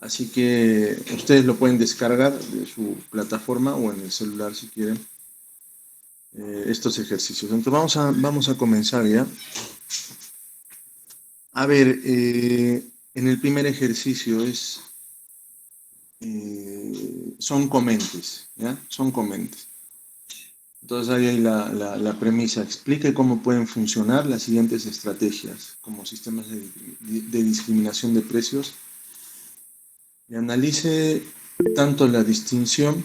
Así que ustedes lo pueden descargar de su plataforma o en el celular si quieren estos ejercicios. Entonces vamos a comenzar ya. A ver, en el primer ejercicio son comentes, ¿ya? Son comentes. Entonces ahí hay la premisa. Explique cómo pueden funcionar las siguientes estrategias como sistemas de discriminación de precios y analice tanto la distinción.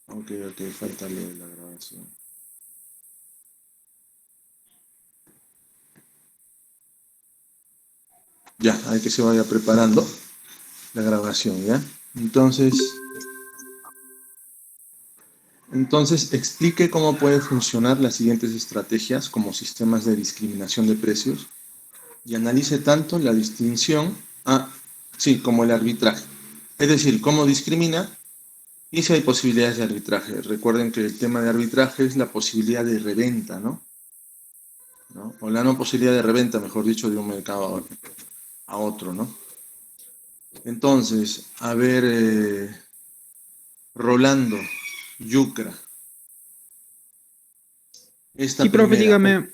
Ok, falta leer la grabación. Ya, hay que se vaya preparando la grabación, ¿ya? Entonces, explique cómo pueden funcionar las siguientes estrategias como sistemas de discriminación de precios y analice tanto la distinción, como el arbitraje. Es decir, cómo discrimina y si hay posibilidades de arbitraje. Recuerden que el tema de arbitraje es la posibilidad de reventa, ¿no? O la no posibilidad de reventa, mejor dicho, de un mercado a otro, ¿no? Entonces, a ver, Rolando, Yucra. Sí, profe, dígame.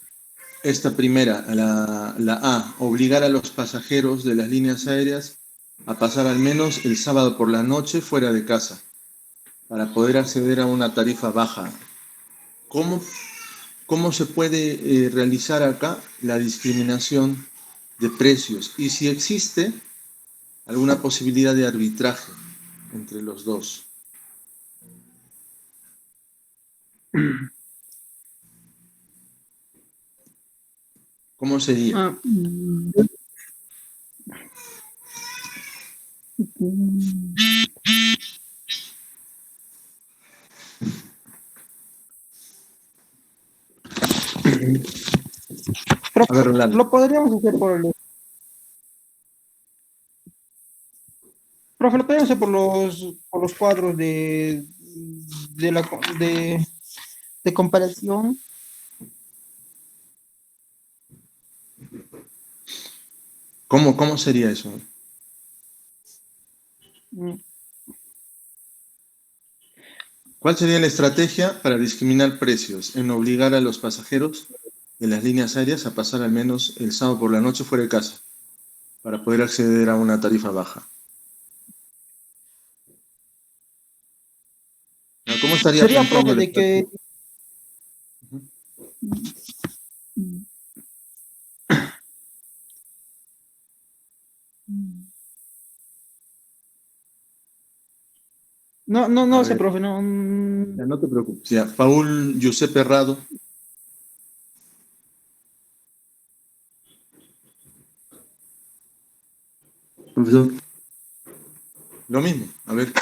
Esta primera, la A, obligar a los pasajeros de las líneas aéreas a pasar al menos el sábado por la noche fuera de casa para poder acceder a una tarifa baja. ¿Cómo se puede realizar acá la discriminación de precios? Y si existe alguna posibilidad de arbitraje entre los dos. ¿Cómo sería? A ver, Rolando. Lo podríamos hacer profe, lo podríamos hacer por los cuadros de comparación. ¿Cómo sería eso? ¿Cuál sería la estrategia para discriminar precios en obligar a los pasajeros de las líneas aéreas a pasar al menos el sábado por la noche fuera de casa para poder acceder a una tarifa baja? ¿Cómo estaría Sería, planteando profe, de que... No sé, profe, no. Ya, no te preocupes. Ya, Paul Giuseppe Rado. Profesor. Lo mismo, a ver.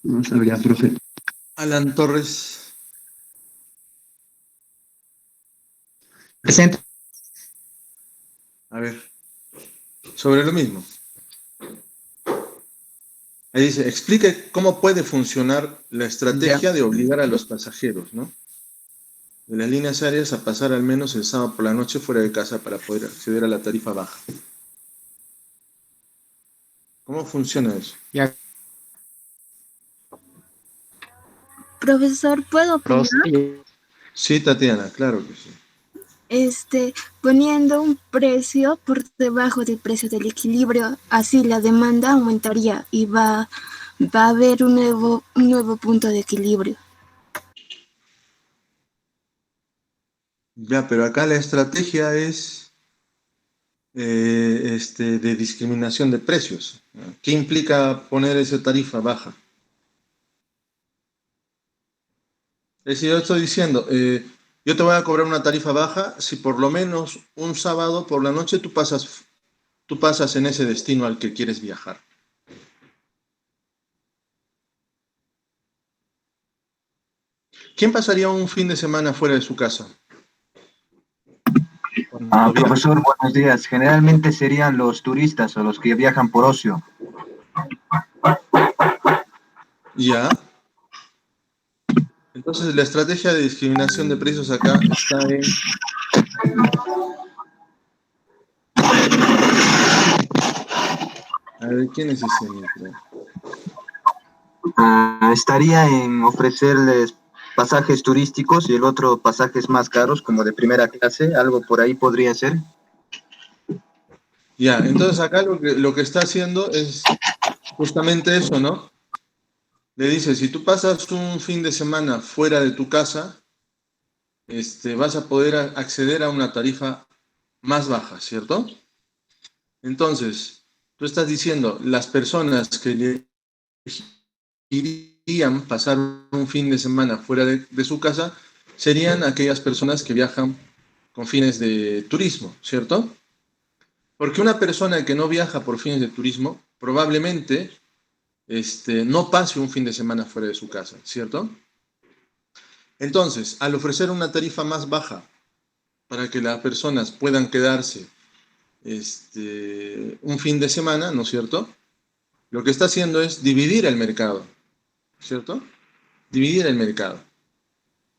No sabría, profe. Alan Torres. Presente. A ver. Sobre lo mismo. Ahí dice, explique cómo puede funcionar la estrategia de obligar a los pasajeros, ¿no? De las líneas aéreas a pasar al menos el sábado por la noche fuera de casa para poder acceder a la tarifa baja. ¿Cómo funciona eso? Ya. Profesor, ¿puedo opinar? Sí, Tatiana, claro que sí. Poniendo un precio por debajo del precio del equilibrio, así la demanda aumentaría y va a haber un nuevo punto de equilibrio. Ya, pero acá la estrategia es de discriminación de precios. ¿Qué implica poner esa tarifa baja? Es decir, yo estoy diciendo, yo te voy a cobrar una tarifa baja si por lo menos un sábado por la noche tú pasas en ese destino al que quieres viajar. ¿Quién pasaría un fin de semana fuera de su casa? Profesor, buenos días. Generalmente serían los turistas o los que viajan por ocio. Ya. Entonces, la estrategia de discriminación de precios acá está en... A ver, ¿quién es ese micro? Estaría en ofrecerles pasajes turísticos y el otro pasajes más caros, como de primera clase, algo por ahí podría ser. Ya, entonces acá lo que está haciendo es justamente eso, ¿no? Le dice, si tú pasas un fin de semana fuera de tu casa, vas a poder acceder a una tarifa más baja, ¿cierto? Entonces, tú estás diciendo, las personas que elegirían pasar un fin de semana fuera de su casa serían aquellas personas que viajan con fines de turismo, ¿cierto? Porque una persona que no viaja por fines de turismo probablemente no pase un fin de semana fuera de su casa, ¿cierto? Entonces, al ofrecer una tarifa más baja para que las personas puedan quedarse un fin de semana, ¿no es cierto? Lo que está haciendo es dividir el mercado, ¿cierto? Dividir el mercado.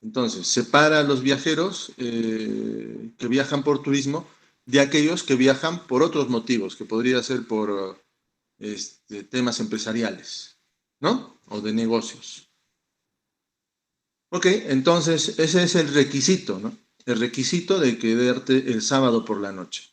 Entonces, separa a los viajeros que viajan por turismo de aquellos que viajan por otros motivos, que podría ser por temas empresariales, ¿no? O de negocios. Ok, entonces ese es el requisito, ¿no? El requisito de quedarte el sábado por la noche,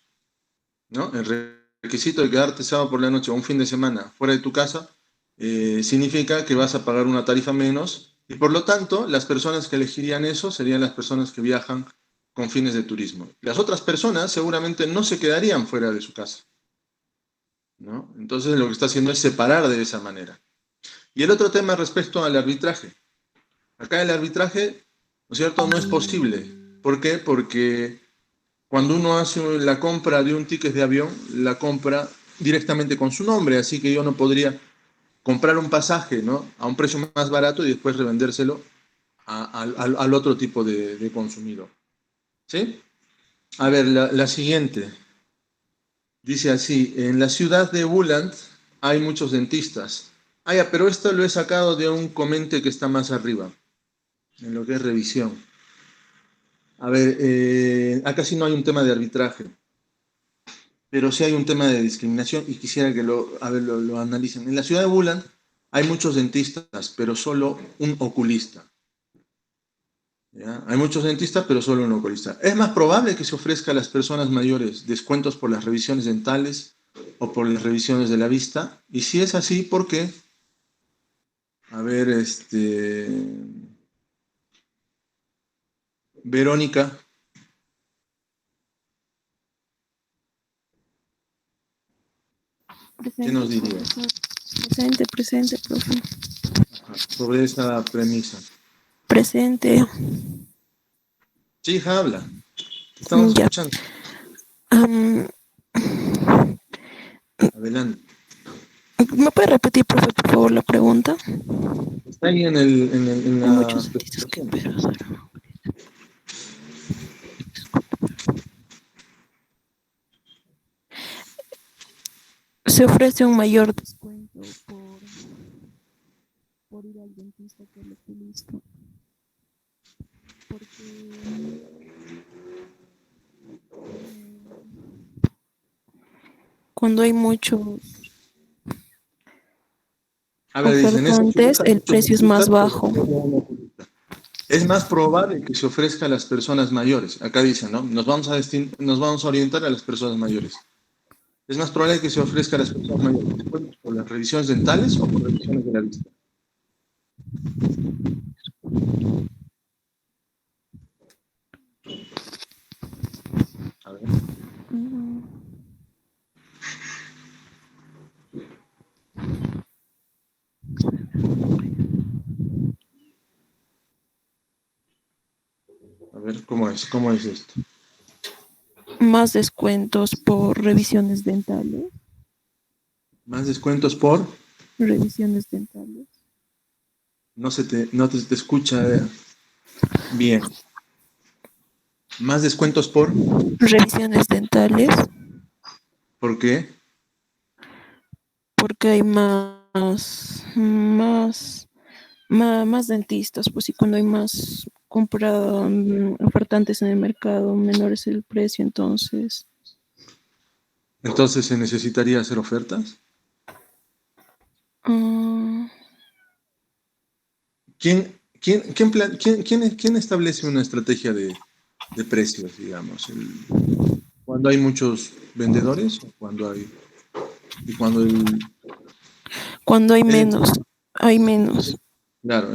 ¿no? El requisito de quedarte el sábado por la noche o un fin de semana fuera de tu casa significa que vas a pagar una tarifa menos y por lo tanto las personas que elegirían eso serían las personas que viajan con fines de turismo. Las otras personas seguramente no se quedarían fuera de su casa, ¿no? Entonces lo que está haciendo es separar de esa manera. Y el otro tema respecto al arbitraje. Acá el arbitraje, ¿no es cierto?, no es posible. ¿Por qué? Porque cuando uno hace la compra de un ticket de avión, la compra directamente con su nombre, así que yo no podría comprar un pasaje, ¿no?, a un precio más barato y después revendérselo al otro tipo de consumidor. ¿Sí? A ver, la siguiente. Dice así, en la ciudad de Buland hay muchos dentistas. Ah, ya, pero esto lo he sacado de un comente que está más arriba, en lo que es revisión. A ver, acá sí no hay un tema de arbitraje, pero sí hay un tema de discriminación y quisiera que lo analicen. En la ciudad de Bulan hay muchos dentistas, pero solo un oculista. ¿Ya? Hay muchos dentistas, pero solo un oculista. Es más probable que se ofrezca a las personas mayores descuentos por las revisiones dentales o por las revisiones de la vista. Y si es así, ¿por qué? A ver, Verónica, ¿qué Presente, nos diría profesor. Presente, profe. sobre esa premisa? Presente. Sí, hija, habla. Te estamos Ya. escuchando. Am, Adelante. ¿Me puede repetir, profe, por favor, la pregunta? Está ahí en Hay la muchos dentistas que presentación. Se ofrece un mayor descuento por ir al dentista que al oculista. Porque cuando hay muchos A ver, dicen, es ofertantes, el precio es más bajo. es más probable que se ofrezca a las personas mayores. Acá dicen, ¿no? Nos vamos a orientar a las personas mayores. Es más probable que se ofrezca a las personas mayores por las revisiones dentales o por revisiones de la vista. A ver. A ver, ¿cómo es esto? Más descuentos por revisiones dentales. Más descuentos por... Revisiones dentales. No te escucha bien. Más descuentos por... Revisiones dentales. ¿Por qué? Porque hay más Más dentistas, pues, y cuando hay más ofertantes en el mercado, menor es el precio, entonces. Entonces se necesitaría hacer ofertas. ah, ¿Quién establece una estrategia de precios, digamos? ¿Cuando hay muchos vendedores o cuando hay... Y cuando Cuando hay el- menos, hay menos. claro,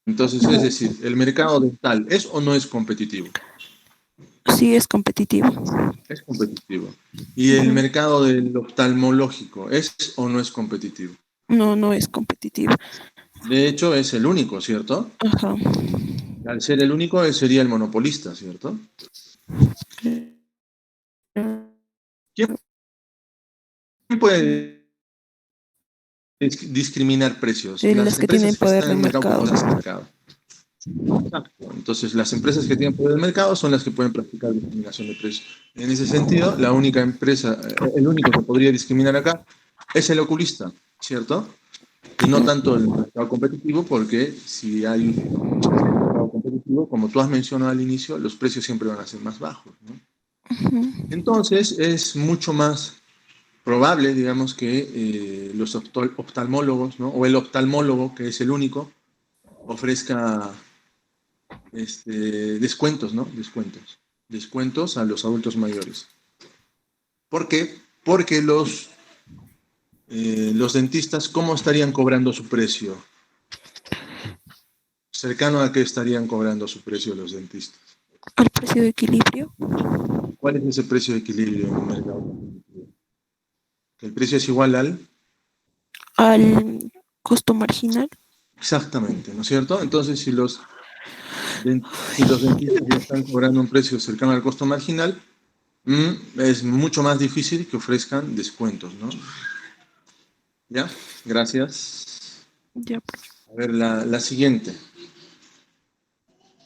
entonces es decir, ¿el mercado dental es o no es competitivo? Sí es competitivo. Es competitivo. ¿Y el Ujú. mercado del oftalmológico es o no es competitivo? No, no es competitivo. De hecho, es el único, ¿cierto? Ajá. Al ser el único, él sería el monopolista, ¿cierto? ¿Quién puede discriminar precios? Las Las que tienen empresas que poder están en del el mercado que mercado. conocen el mercado. Exacto. Entonces, las empresas que tienen poder del mercado son las que pueden practicar discriminación de precios. En ese sentido, la única empresa, el único que podría discriminar acá es el oculista, ¿cierto? Y no tanto el mercado competitivo, porque si hay un mercado competitivo, como tú has mencionado al inicio, los precios siempre van a ser más bajos, ¿no? Ujú. Entonces, es mucho más probable, digamos, que los oftalmólogos, ¿no? O el oftalmólogo, que es el único, ofrezca descuentos, ¿no? Descuentos a los adultos mayores. ¿Por qué? Porque los dentistas, ¿cómo estarían cobrando su precio? Cercano a qué estarían cobrando su precio los dentistas. Al precio de equilibrio, ¿Cuál es ese precio de equilibrio en un mercado competitivo? ¿El precio es igual al? al costo marginal. Exactamente, ¿no es cierto? Entonces, si los dentistas ya están cobrando un precio cercano al costo marginal, es mucho más difícil que ofrezcan descuentos, ¿no? ¿Ya? Gracias. Ya. A ver, la siguiente.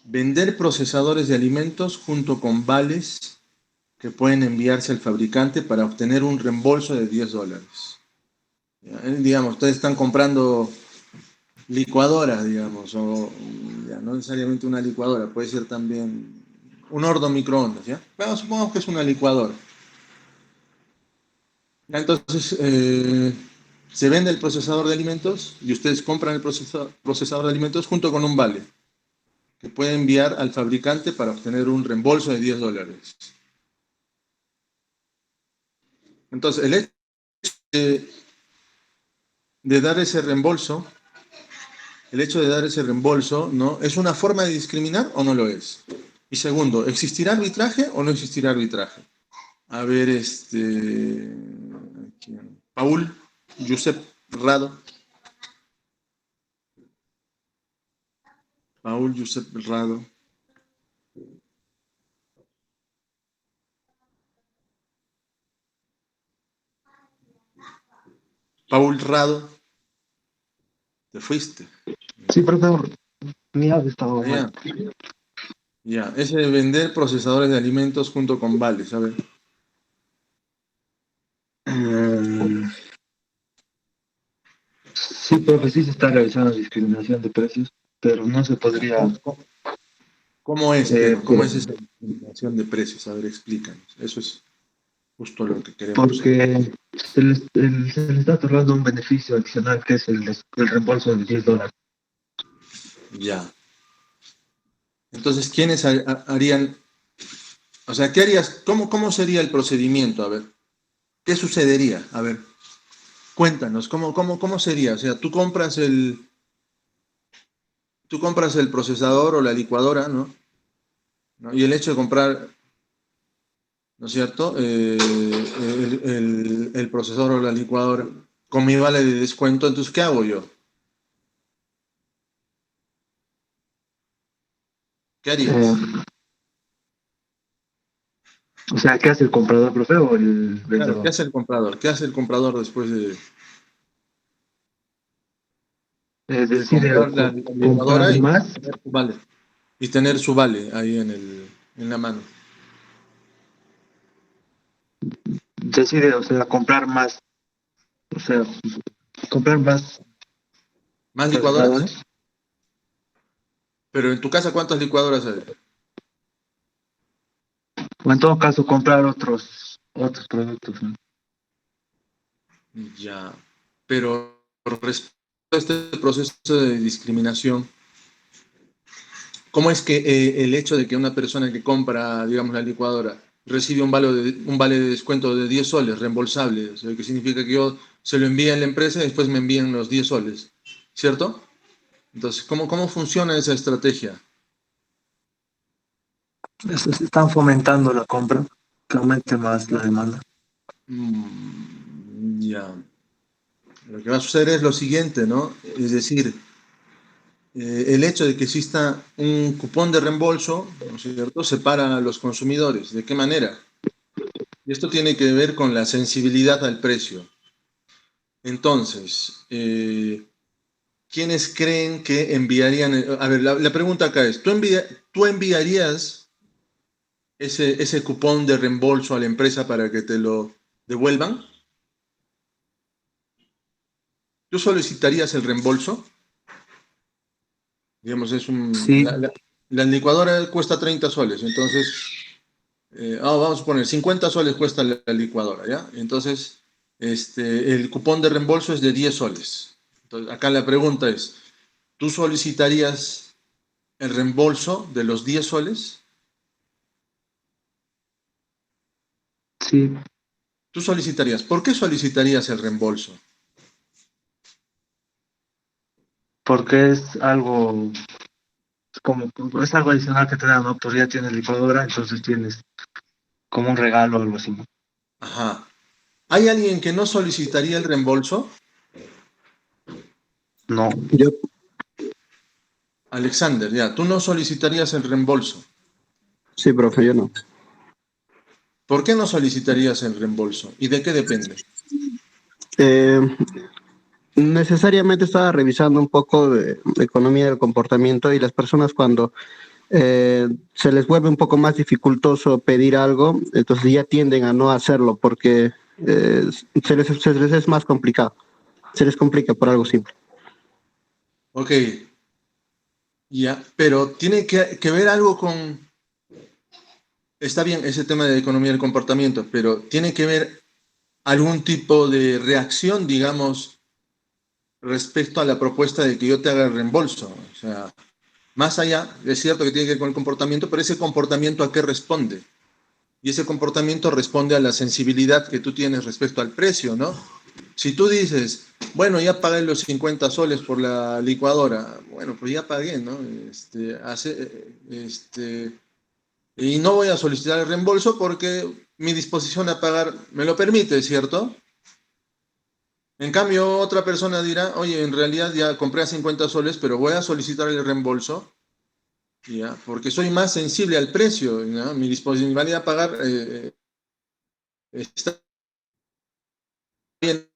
Vender procesadores de alimentos junto con vales que pueden enviarse al fabricante para obtener un reembolso de $10. ¿Ya? Digamos, ustedes están comprando licuadoras, digamos, o ya, no necesariamente una licuadora, puede ser también un horno microondas, ¿ya? Bueno, supongamos que es una licuadora. Entonces, se vende el procesador de alimentos y ustedes compran el procesador de alimentos junto con un vale que puede enviar al fabricante para obtener un reembolso de $10. Entonces, el hecho de dar ese reembolso, el hecho de dar ese reembolso, ¿no? ¿Es una forma de discriminar o no lo es? Y segundo, ¿existirá arbitraje o no existirá arbitraje? A ver, Paul, Josep Rado. Paul Josep Rado. Paul Rado, te fuiste. Sí, profesor, mi audio estaba mal. Ya, ya. Ese de vender procesadores de alimentos junto con vales, a ver. Eh, sí, profe, sí se está realizando discriminación de precios, pero no se podría, ¿Cómo es por- esa discriminación de precios? A ver, explícanos. Eso es justo lo que queremos saber. porque se le está otorgando un beneficio adicional que es el reembolso de $10. Ya. Entonces, ¿quiénes harían, o sea, qué harías, cómo sería el procedimiento? A ver, ¿qué sucedería? A ver, cuéntanos, ¿cómo sería? O sea, tú compras el procesador o la licuadora, ¿no? ¿No? Y el hecho de comprar, ¿no es cierto? El procesador o la licuadora con mi vale de descuento, entonces, ¿qué hago yo? ¿Qué harías? Eh, o sea, ¿qué hace el comprador, profe, o el Claro, ¿qué vendedor? hace el comprador? ¿Qué hace el comprador después de Decide comprar la licuadora comprar y más, tener su vale? Y tener su vale ahí en la mano. decide, o sea, comprar más, o sea, comprar más ¿Más licuadoras? Pero en tu casa, ¿cuántas licuadoras hay? O en todo caso, comprar otros productos, ¿no? Ya, pero respecto a este proceso de discriminación, ¿cómo es que el hecho de que una persona que compra, digamos, la licuadora recibe un vale de descuento de 10 soles reembolsable, o sea, que significa que yo se lo envío a la empresa y después me envían los 10 soles, ¿cierto? Entonces, ¿cómo funciona esa estrategia? Están fomentando la compra, que aumente más la demanda. Ya. Lo que va a suceder es lo siguiente, ¿no? Es decir, el hecho de que exista un cupón de reembolso, ¿no es cierto?, separa a los consumidores. ¿De qué manera? Y esto tiene que ver con la sensibilidad al precio. Entonces, ¿quiénes creen que enviarían? A ver, la pregunta acá es, ¿tú enviarías ese cupón de reembolso a la empresa para que te lo devuelvan? ¿Tú solicitarías el reembolso? Digamos, Sí, la licuadora cuesta 30 soles, entonces, vamos a poner 50 soles cuesta la licuadora, ¿ya? Entonces, el cupón de reembolso es de 10 soles. Entonces, acá la pregunta es, ¿tú solicitarías el reembolso de los 10 soles? sí, Tú solicitarías. ¿Por qué solicitarías el reembolso? porque es algo adicional que te dan, ¿no? Pues ya tienes licuadora, entonces tienes como un regalo o algo así, ¿no? Ajá. ¿Hay alguien que no solicitaría el reembolso? No, Yo, Alexander, ya, tú no solicitarías el reembolso. sí, profe, yo no. ¿Por qué no solicitarías el reembolso? ¿Y de qué depende? Eh, Necesariamente estaba revisando un poco de economía del comportamiento y las personas cuando se les vuelve un poco más dificultoso pedir algo, entonces ya tienden a no hacerlo porque se les es más complicado, se les complica por algo simple. Ok, ya, pero tiene que ver algo con, está bien ese tema de economía del comportamiento, pero tiene que ver algún tipo de reacción, digamos, respecto a la propuesta de que yo te haga el reembolso. O sea, más allá, es cierto que tiene que ver con el comportamiento, pero ese comportamiento ¿a qué responde? Y ese comportamiento responde a la sensibilidad que tú tienes respecto al precio, ¿no? Si tú dices, bueno, ya pagué los 50 soles por la licuadora, bueno, pues ya pagué, ¿no? Y no voy a solicitar el reembolso porque mi disposición a pagar me lo permite, ¿cierto? En cambio, otra persona dirá, oye, en realidad ya compré a 50 soles, pero voy a solicitar el reembolso, ¿ya? Porque soy más sensible al precio, ¿no? Mi disponibilidad a pagar está bien.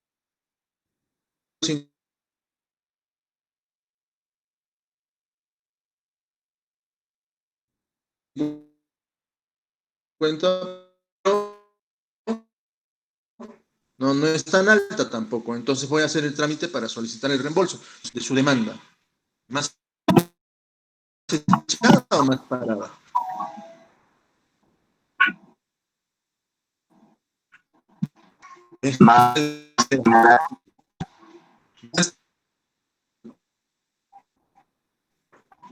No es tan alta tampoco, entonces voy a hacer el trámite para solicitar el reembolso de su demanda. ¿Más echada o más parada? Más.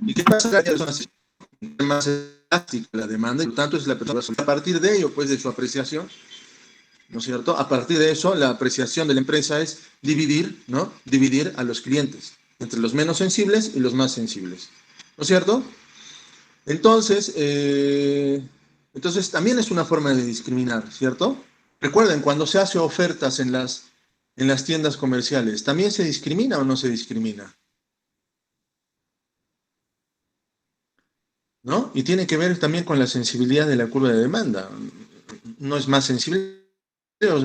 ¿Y qué pasa? Que son así, más elástica la demanda y por tanto es la persona a partir de ello, pues de su apreciación, ¿no es cierto? A partir de eso, la apreciación de la empresa es dividir, ¿no? Dividir a los clientes entre los menos sensibles y los más sensibles, ¿no es cierto? Entonces, entonces también es una forma de discriminar, ¿cierto? Recuerden, cuando se hace ofertas en las tiendas comerciales, ¿también se discrimina o no se discrimina? ¿No? Y tiene que ver también con la sensibilidad de la curva de demanda. ¿No es más sensible o es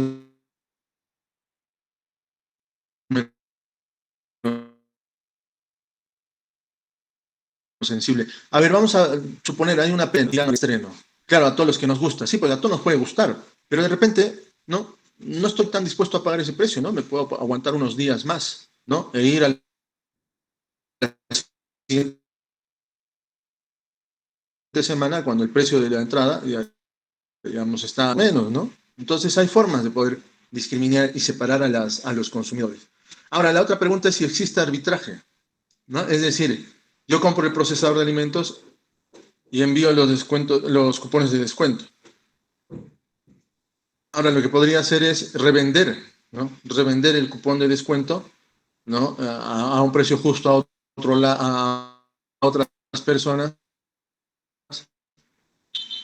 menos sensible? A ver, vamos a suponer, hay una pena en el estreno. Claro, a todos los que nos gusta. Sí, pues a todos nos puede gustar. Pero de repente, no estoy tan dispuesto a pagar ese precio, ¿no? Me puedo aguantar unos días más, ¿no? E ir al siguiente semana cuando el precio de la entrada ya, digamos, está menos, ¿no? Entonces hay formas de poder discriminar y separar a los consumidores. Ahora, la otra pregunta es si existe arbitraje, ¿no? Es decir, yo compro el procesador de alimentos y envío los cupones de descuento. Ahora, lo que podría hacer es revender, ¿no? Revender el cupón de descuento, ¿no? A un precio justo a otras personas,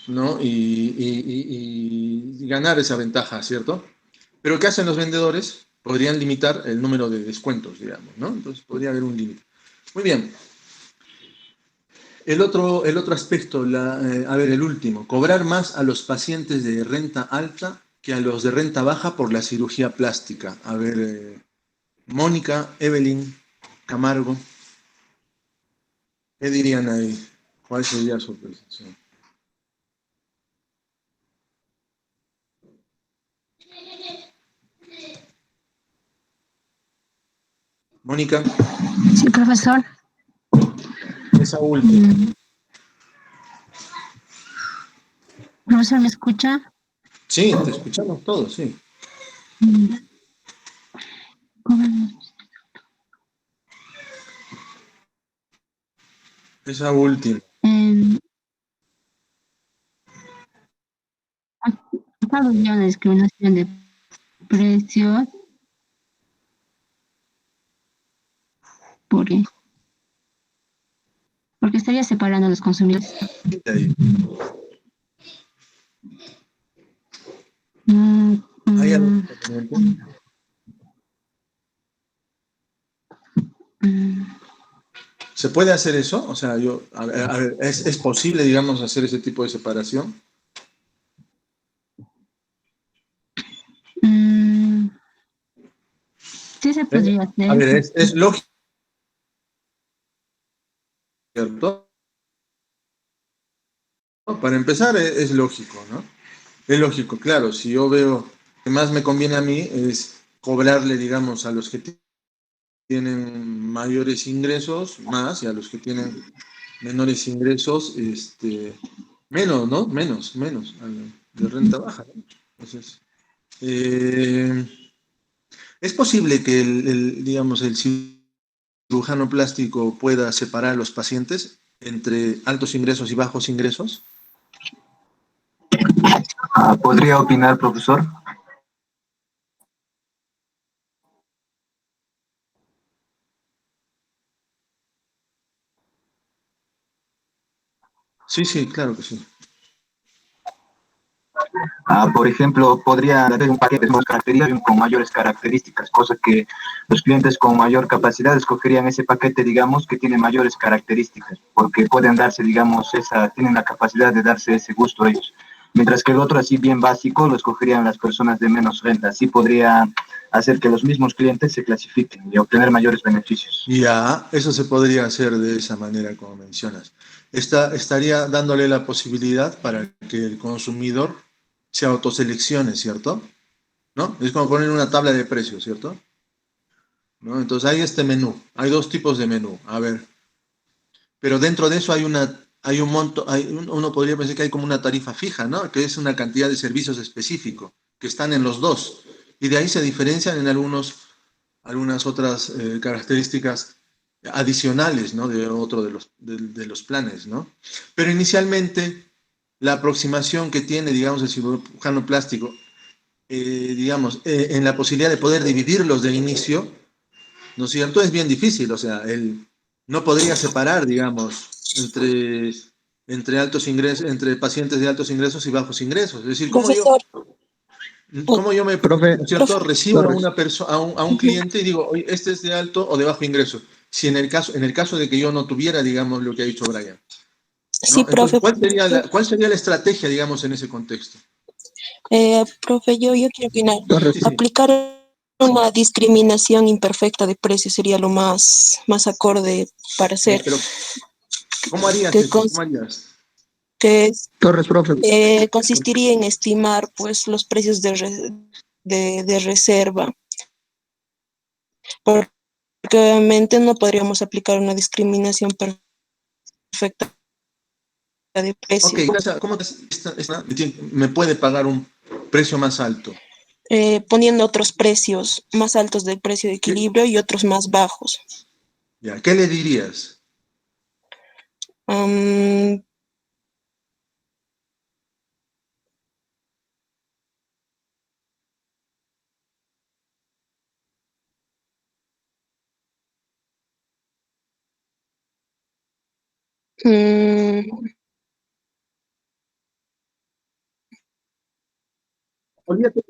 ¿no? Y ganar esa ventaja, ¿cierto? Pero ¿qué hacen los vendedores? Podrían limitar el número de descuentos, digamos, ¿no? Entonces podría haber un límite. Muy bien. El otro aspecto, el último, cobrar más a los pacientes de renta alta que a los de renta baja por la cirugía plástica. A ver, Mónica, Evelyn, Camargo, ¿qué dirían ahí? ¿Cuál sería su percepción? Mónica, Sí, profesor. esa última. Profesor, ¿me escucha? Sí, te escuchamos todos, sí. Esa última. Ha habido una discriminación de precios porque estaría separando a los consumidores. Ahí. Mm, ¿Hay algún mm, inconveniente? mm. ¿Se puede hacer eso? O sea, a ver, ¿es posible, digamos, hacer ese tipo de separación? Mm, sí se podría hacer. A ver, es lógico, ¿cierto? Para empezar, es lógico, ¿no? Es lógico, claro. Si yo veo que más me conviene a mí es cobrarle, digamos, a los que tienen mayores ingresos más y a los que tienen menores ingresos, menos, ¿no? Menos, de renta baja, ¿no? Entonces, es posible que digamos, el cirujano plástico pueda separar a los pacientes entre altos ingresos y bajos ingresos. ¿Podría opinar, profesor? Sí, sí, claro que sí. Por ejemplo, podría haber un paquete de más características y uno con mayores características, cosa que los clientes con mayor capacidad escogerían ese paquete, digamos, que tiene mayores características, porque pueden darse, digamos, tienen la capacidad de darse ese gusto a ellos. Mientras que el otro, así bien básico, lo escogerían las personas de menos renta. Así podría hacer que los mismos clientes se clasifiquen y obtener mayores beneficios. Ya, eso se podría hacer de esa manera como mencionas. Estaría dándole la posibilidad para que el consumidor se autoseleccione, ¿cierto? ¿No? Es como poner una tabla de precios, ¿cierto? ¿No? Entonces hay este menú, hay dos tipos de menú, a ver, pero dentro de eso hay un monto, uno podría pensar que hay como una tarifa fija, ¿no? Que es una cantidad de servicios específico, que están en los dos, y de ahí se diferencian en algunas otras características adicionales, ¿no? De otro de los planes, ¿no? Pero inicialmente, la aproximación que tiene, digamos, el cirujano plástico, digamos, en la posibilidad de poder dividirlos de inicio, ¿no es cierto? Es bien difícil, o sea, él no podría separar, digamos, entre altos ingresos, entre pacientes de altos ingresos y bajos ingresos. Es decir, Profesor, cómo yo Profe, ¿no es cierto? profe, Recibo a Torres. una persona, a un cliente y digo, oye, este es de alto o de bajo ingreso. Si en el caso de que yo no tuviera, digamos, lo que ha dicho Brian, sí, ¿no? Entonces, profe, ¿cuál sería la estrategia, digamos, en ese contexto? profe, yo quiero opinar. Torres. Sí, sí. Aplicar una discriminación imperfecta de precios sería lo más acorde para hacer Pero, ¿cómo harías que, eso? ¿Cómo harías? que Torres, profe. consistiría en estimar pues los precios de reserva. porque obviamente no podríamos aplicar una discriminación perfecta de Ok, precio. ¿cómo me puede pagar un precio más alto? Poniendo otros precios más altos del precio de ¿Qué, equilibrio y otros más bajos. ya, ¿qué le dirías? Am, mm, Olvídate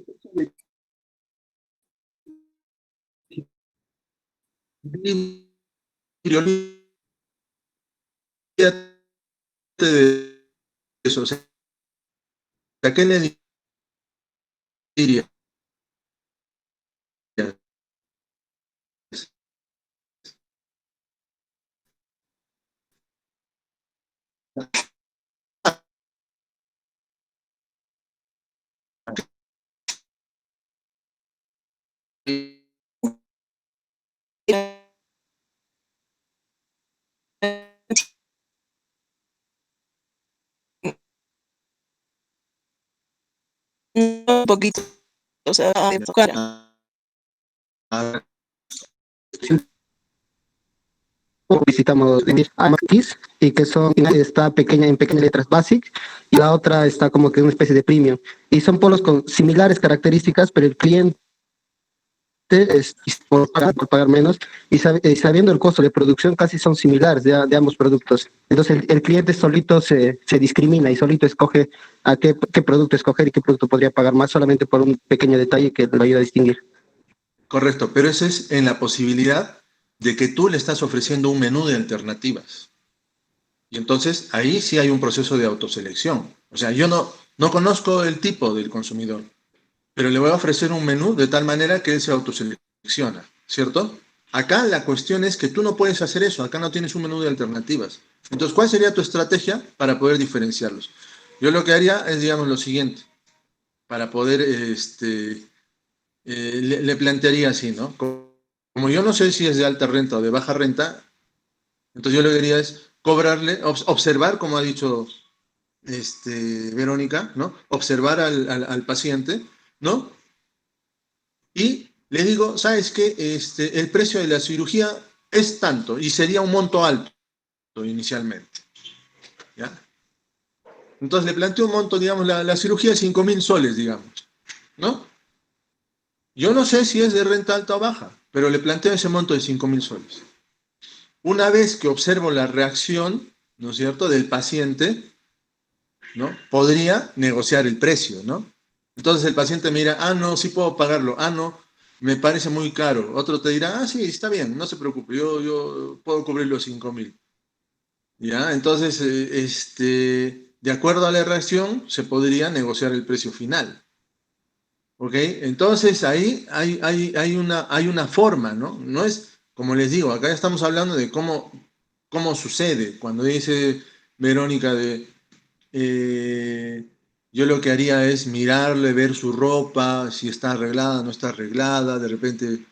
Olvídate de eso. O sea, ¿qué le dirías? un poquito, o sea, a enfocar. visitamos Amatis y que son está pequeña en pequeñas letras basic y la otra está como que una especie de premium y son polos con similares características pero el cliente es por pagar menos y sabiendo el costo de producción casi son similares de ambos productos. Entonces el cliente solito se discrimina y solito escoge a qué producto escoger y qué producto podría pagar más solamente por un pequeño detalle que lo ayuda a distinguir. Correcto, pero eso es en la posibilidad de que tú le estás ofreciendo un menú de alternativas. Y entonces ahí sí hay un proceso de autoselección. O sea, yo no conozco el tipo del consumidor, pero le voy a ofrecer un menú de tal manera que él se autoselecciona, ¿cierto? Acá la cuestión es que tú no puedes hacer eso, acá no tienes un menú de alternativas. Entonces, ¿cuál sería tu estrategia para poder diferenciarlos? Yo lo que haría es, digamos, lo siguiente, para poder, le plantearía así, ¿no? Como yo no sé si es de alta renta o de baja renta, entonces yo lo que diría es cobrarle, observar, como ha dicho Verónica, ¿no? Observar al paciente, ¿no? Y le digo, ¿sabes qué? El precio de la cirugía es tanto y sería un monto alto inicialmente, ¿ya? Entonces le planteo un monto, digamos, la cirugía de 5.000 soles, digamos, ¿no? Yo no sé si es de renta alta o baja, pero le planteo ese monto de 5.000 soles. Una vez que observo la reacción, ¿no es cierto?, del paciente, ¿no? Podría negociar el precio, ¿no? Entonces el paciente me dirá, ah, no, sí puedo pagarlo, ah, no, me parece muy caro. Otro te dirá, ah, sí, está bien, no se preocupe, yo puedo cubrir los 5.000. ¿Ya? Entonces, de acuerdo a la reacción, se podría negociar el precio final. ¿Ok? Entonces ahí hay una forma, ¿no? No es, como les digo, acá ya estamos hablando de cómo sucede. Cuando dice Verónica eh, yo lo que haría es mirarle, ver su ropa, si está arreglada, no está arreglada, de repente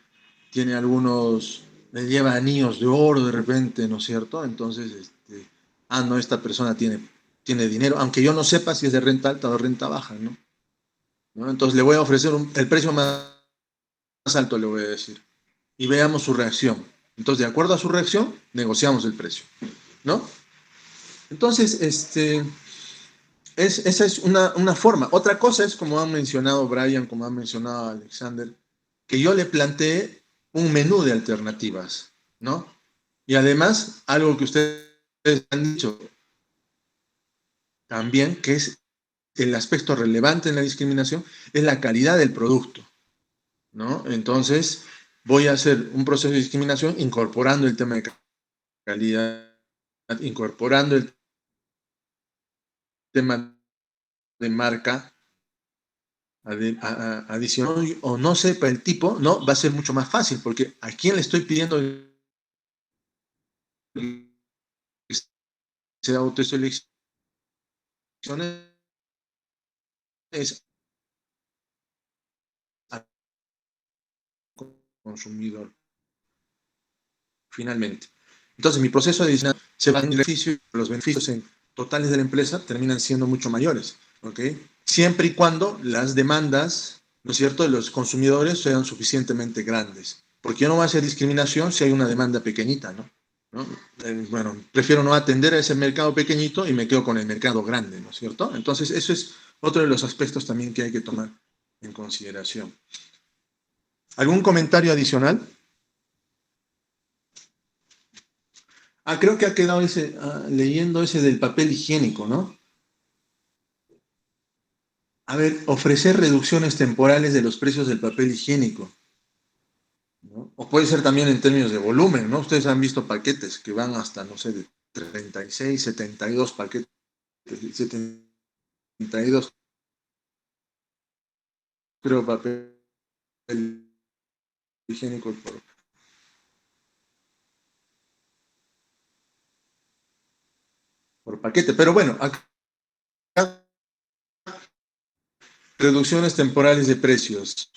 tiene algunos, le lleva anillos de oro de repente, ¿no es cierto? Entonces, no, esta persona tiene dinero, aunque yo no sepa si es de renta alta o de renta baja, ¿no? ¿No? Entonces le voy a ofrecer el precio más alto, le voy a decir, y veamos su reacción. Entonces, de acuerdo a su reacción, negociamos el precio, ¿no? Entonces, esa es una forma. Otra cosa es, como han mencionado Brian, como han mencionado Alexander, que yo le planteé un menú de alternativas, ¿no? Y además, algo que ustedes han dicho también, que es el aspecto relevante en la discriminación, es la calidad del producto, ¿no? Entonces, voy a hacer un proceso de discriminación incorporando el tema de calidad, incorporando el tema de marca, adicional o no sepa el tipo, no, va a ser mucho más fácil, porque ¿a quién le estoy pidiendo que se autoseleccione? Es al consumidor. finalmente. Entonces, mi proceso de diseño se va en beneficio, los beneficios totales de la empresa terminan siendo mucho mayores, ¿ok? Siempre y cuando las demandas, ¿no es cierto?, de los consumidores sean suficientemente grandes. Porque yo no voy a hacer discriminación si hay una demanda pequeñita, ¿no? Bueno, prefiero no atender a ese mercado pequeñito y me quedo con el mercado grande, ¿no es cierto? Entonces, eso es otro de los aspectos también que hay que tomar en consideración. ¿Algún comentario adicional? Creo que ha quedado leyendo ese del papel higiénico, ¿no? A ver, ofrecer reducciones temporales de los precios del papel higiénico, ¿no? O puede ser también en términos de volumen, ¿no? Ustedes han visto paquetes que van hasta, no sé, de 36, 72 paquetes, 72, creo, papel higiénico por paquete. Pero bueno, acá reducciones temporales de precios.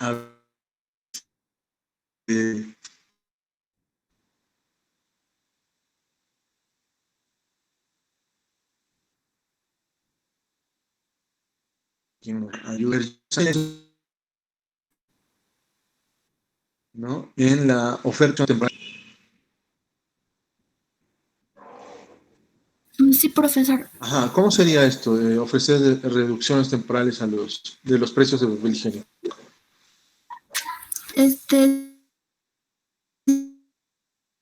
Ayudar, ¿no? En la oferta temporal. Sí, profesor. Ajá, ¿cómo sería esto? Ofrecer reducciones temporales de los precios de papel higiénico.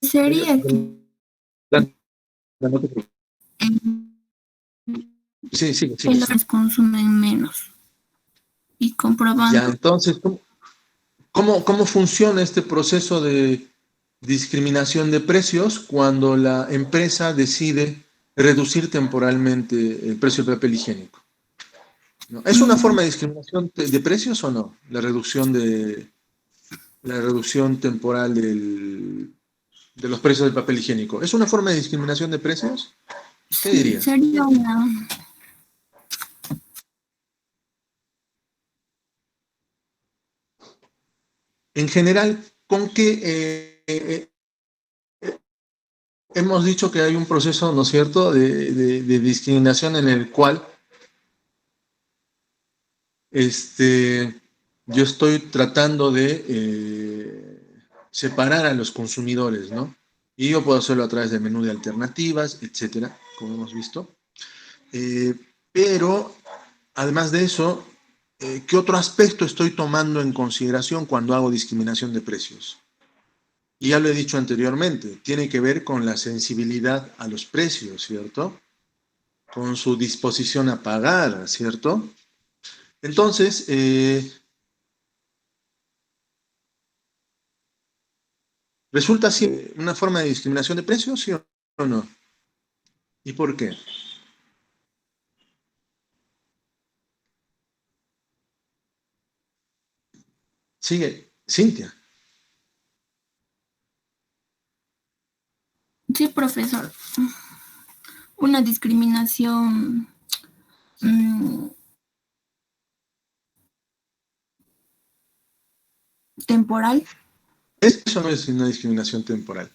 Sería que No te preocupes. Sí, sí, sí. los consumen menos y Ya, comprobando. entonces, ¿cómo funciona este proceso de discriminación de precios cuando la empresa decide reducir temporalmente el precio del papel higiénico? ¿No? ¿Es una forma de discriminación de precios o no? La reducción temporal de los precios del papel higiénico. ¿Es una forma de discriminación de precios? ¿Qué Sí, dirías? sería una. En general, ¿con qué hemos dicho que hay un proceso, ¿no es cierto?, de discriminación en el cual yo estoy tratando de separar a los consumidores, ¿no? Y yo puedo hacerlo a través del menú de alternativas, etcétera, como hemos visto. Eh, pero, además de eso, ¿qué otro aspecto estoy tomando en consideración cuando hago discriminación de precios? Y ya lo he dicho anteriormente, tiene que ver con la sensibilidad a los precios, ¿cierto? Con su disposición a pagar, ¿cierto? Entonces, ¿resulta así una forma de discriminación de precios, sí o no? ¿Y por qué? Sigue, Cintia. Sí, profesor. Una discriminación mm, temporal. Eso no es una discriminación temporal.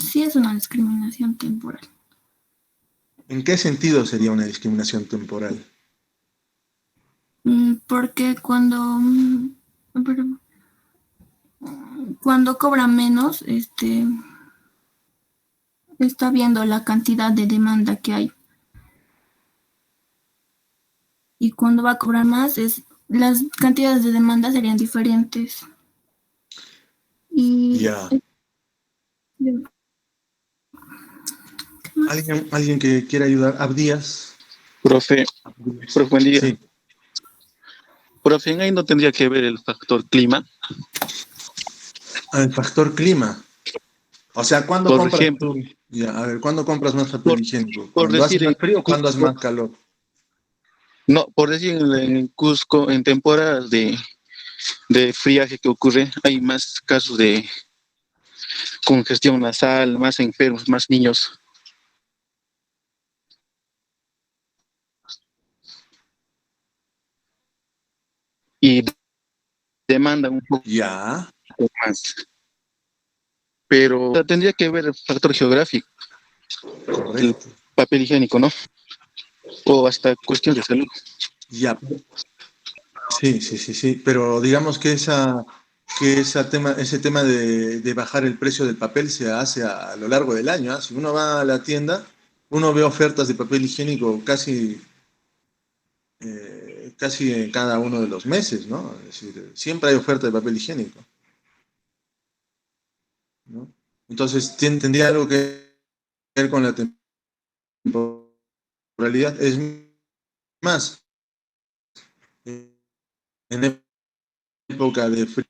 Sí, es una discriminación temporal. ¿En qué sentido sería una discriminación temporal? Porque cuando cobra menos, está viendo la cantidad de demanda que hay. Y cuando va a cobrar más, las cantidades de demanda serían diferentes. Y Ya. ¿Alguien que quiera ayudar? Abdías. Profe, buen día. Sí. Profe, ahí no tendría que ver el factor clima. El factor clima. O sea, ¿cuándo Por compras ejemplo, tú? Ya, a ver, ¿cuándo compras más papel higiénico? por ¿Cuando hace decir más en frío o cuando hace más Cusco, calor? no, por decir en Cusco, en temporadas de friaje que ocurre, hay más casos de congestión nasal, más enfermos, más niños. Y demandan un poco Ya. más. pero tendría que ver el factor geográfico, el Correcto. papel higiénico, ¿no? O hasta cuestión de salud. Ya. Sí. Pero digamos que ese tema de bajar el precio del papel se hace a lo largo del año, ¿ah? Si uno va a la tienda, uno ve ofertas de papel higiénico casi en cada uno de los meses, ¿no? Es decir, siempre hay oferta de papel higiénico, ¿no? Entonces, tendría algo que ver con la temporalidad. Es más, en época de frío,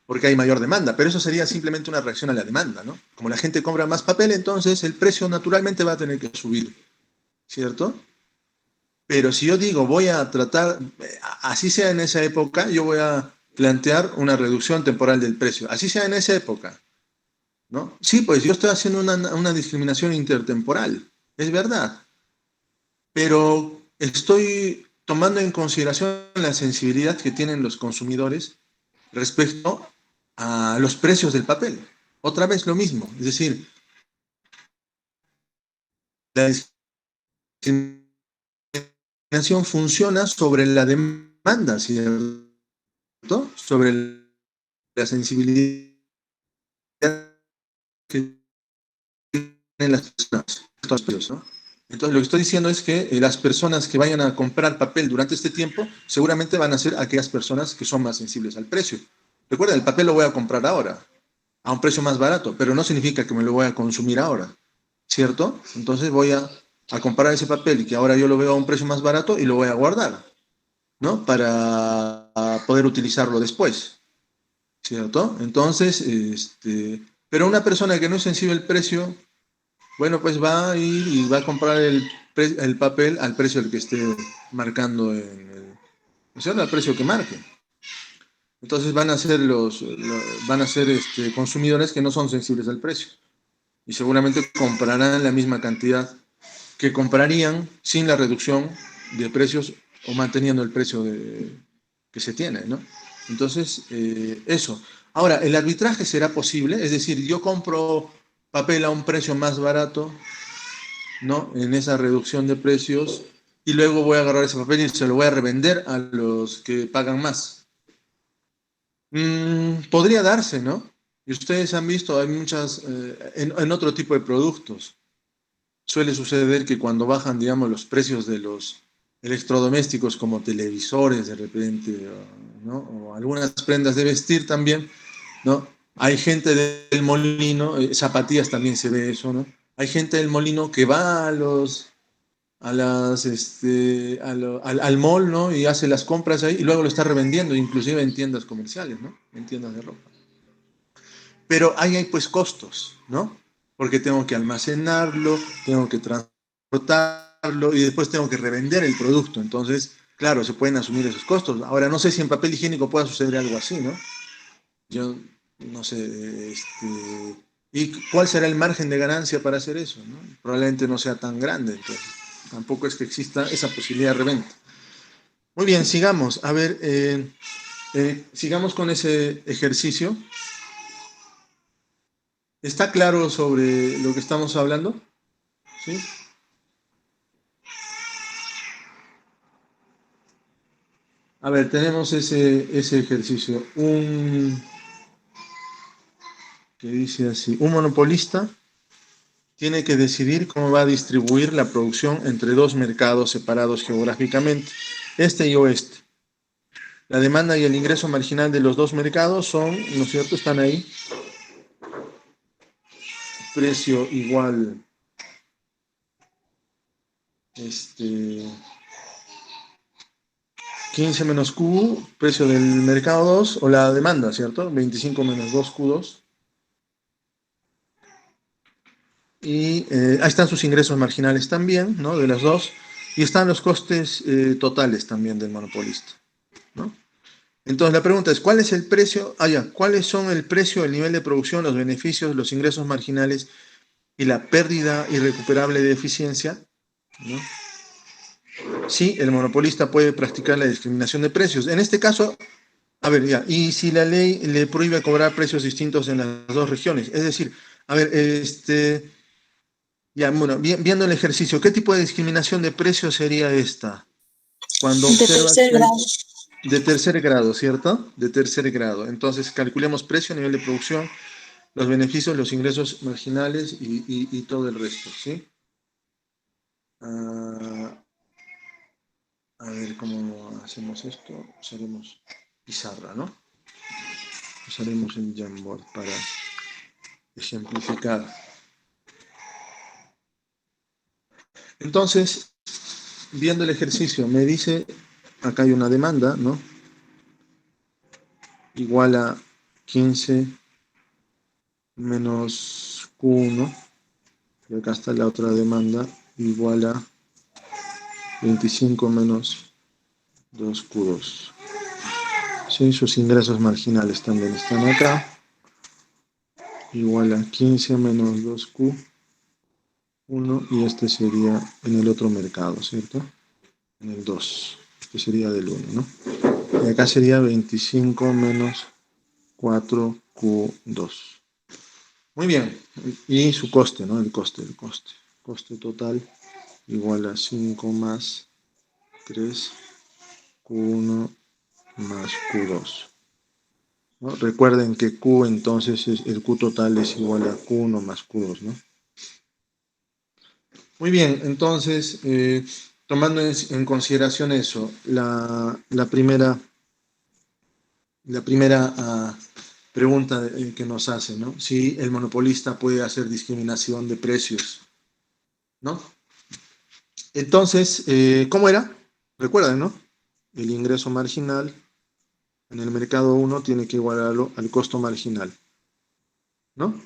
porque hay mayor demanda, pero eso sería simplemente una reacción a la demanda, ¿no? Como la gente compra más papel, entonces el precio naturalmente va a tener que subir, ¿cierto? Pero si yo digo, voy a tratar, así sea en esa época, yo voy a plantear una reducción temporal del precio, así sea en esa época, ¿no? Sí, pues yo estoy haciendo una discriminación intertemporal, es verdad, pero estoy tomando en consideración la sensibilidad que tienen los consumidores respecto a los precios del papel. Otra vez lo mismo, es decir, la discriminación funciona sobre la demanda, ¿cierto? Sobre la sensibilidad que tienen las personas, ¿no? Entonces, lo que estoy diciendo es que las personas que vayan a comprar papel durante este tiempo seguramente van a ser aquellas personas que son más sensibles al precio. Recuerda, el papel lo voy a comprar ahora, a un precio más barato, pero no significa que me lo voy a consumir ahora, ¿cierto? Entonces voy a comprar ese papel y que ahora yo lo veo a un precio más barato y lo voy a guardar, ¿no? Para poder utilizarlo después, ¿cierto? Entonces, pero una persona que no es sensible al precio, bueno, pues va a ir y va a comprar el papel al precio al que esté marcando o sea, al precio que marque. Entonces van a ser consumidores que no son sensibles al precio y seguramente comprarán la misma cantidad que comprarían sin la reducción de precios o manteniendo el precio que se tiene, ¿no? Entonces, eso. Ahora, ¿el arbitraje será posible? Es decir, yo compro papel a un precio más barato, ¿no? En esa reducción de precios y luego voy a agarrar ese papel y se lo voy a revender a los que pagan más. Podría darse, ¿no? Y ustedes han visto, hay muchas, en otro tipo de productos. Suele suceder que cuando bajan, digamos, los precios de los electrodomésticos como televisores de repente, ¿no? O algunas prendas de vestir también, ¿no? Hay gente del molino, zapatillas también se ve eso, ¿no? Hay gente del molino que va al mall, ¿no? Y hace las compras ahí y luego lo está revendiendo, inclusive en tiendas comerciales, ¿no? En tiendas de ropa. Pero ahí hay pues costos, ¿no? Porque tengo que almacenarlo, tengo que transportarlo y después tengo que revender el producto. Entonces, claro, se pueden asumir esos costos. Ahora, no sé si en papel higiénico pueda suceder algo así, ¿no? Yo no sé, ¿y cuál será el margen de ganancia para hacer eso, ¿no? Probablemente no sea tan grande, entonces tampoco es que exista esa posibilidad de reventa. Muy bien, sigamos. A ver, sigamos con ese ejercicio. ¿Está claro sobre lo que estamos hablando? ¿Sí? A ver, tenemos ese ejercicio. Que dice así, un monopolista tiene que decidir cómo va a distribuir la producción entre dos mercados separados geográficamente, este y oeste. La demanda y el ingreso marginal de los dos mercados son, ¿no es cierto?, están ahí. Precio igual 15 menos Q, precio del mercado 2, o la demanda, ¿cierto? 25 menos 2 Q2. Y ahí están sus ingresos marginales también, ¿no? De las dos. Y están los costes totales también del monopolista, ¿no? Entonces la pregunta es, ¿cuál es el precio? ¿Cuáles son el precio, el nivel de producción, los beneficios, los ingresos marginales y la pérdida irrecuperable de eficiencia, ¿no? Sí, el monopolista puede practicar la discriminación de precios. En este caso, A ver, ya, y si la ley le prohíbe cobrar precios distintos en las dos regiones, es decir, a ver, ya, bueno, viendo el ejercicio, ¿qué tipo de discriminación de precios sería esta? Cuando De observas tercer que hay grado. de tercer grado, ¿cierto? De tercer grado. Entonces, calculemos precio, nivel de producción, los beneficios, los ingresos marginales y todo el resto, ¿sí? Ah, a ver cómo hacemos esto. Usaremos pizarra, ¿no? Usaremos el Jamboard para ejemplificar. Entonces, viendo el ejercicio, me dice, acá hay una demanda, ¿no? Igual a 15 menos Q1, y acá está la otra demanda, igual a 25 menos 2Q2. ¿Sí? Sus ingresos marginales también están acá, igual a 15 menos 2Q1, y este sería en el otro mercado, ¿cierto? En el 2, este sería del 1, ¿no? Y acá sería 25 menos 4Q2. Muy bien, y su coste, ¿no? El coste. Coste total igual a 5 más 3Q1 más Q2. ¿No? Recuerden que Q entonces el Q total es igual a Q1 más Q2, ¿no? Muy bien, entonces, tomando en consideración eso, la primera pregunta que nos hace, ¿no? Si el monopolista puede hacer discriminación de precios, ¿no? Entonces, ¿cómo era? Recuerden, ¿no? El ingreso marginal en el mercado 1 tiene que igualarlo al costo marginal, ¿no?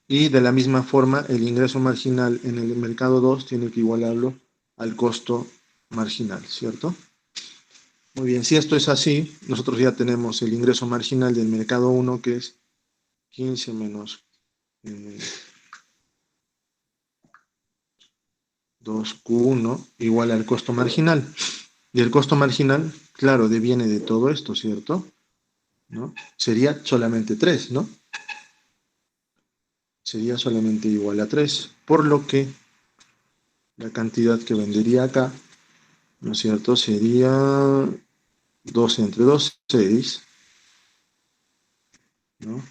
Y de la misma forma, el ingreso marginal en el mercado 2 tiene que igualarlo al costo marginal, ¿cierto? Muy bien, si esto es así, nosotros ya tenemos el ingreso marginal del mercado 1, que es 15 menos 2Q1 igual al costo marginal. Y el costo marginal, claro, deviene de todo esto, ¿cierto? ¿No? Sería solamente 3, ¿no? Sería solamente igual a 3, por lo que la cantidad que vendería acá, ¿no es cierto? Sería 12 entre 2, 6, ¿no?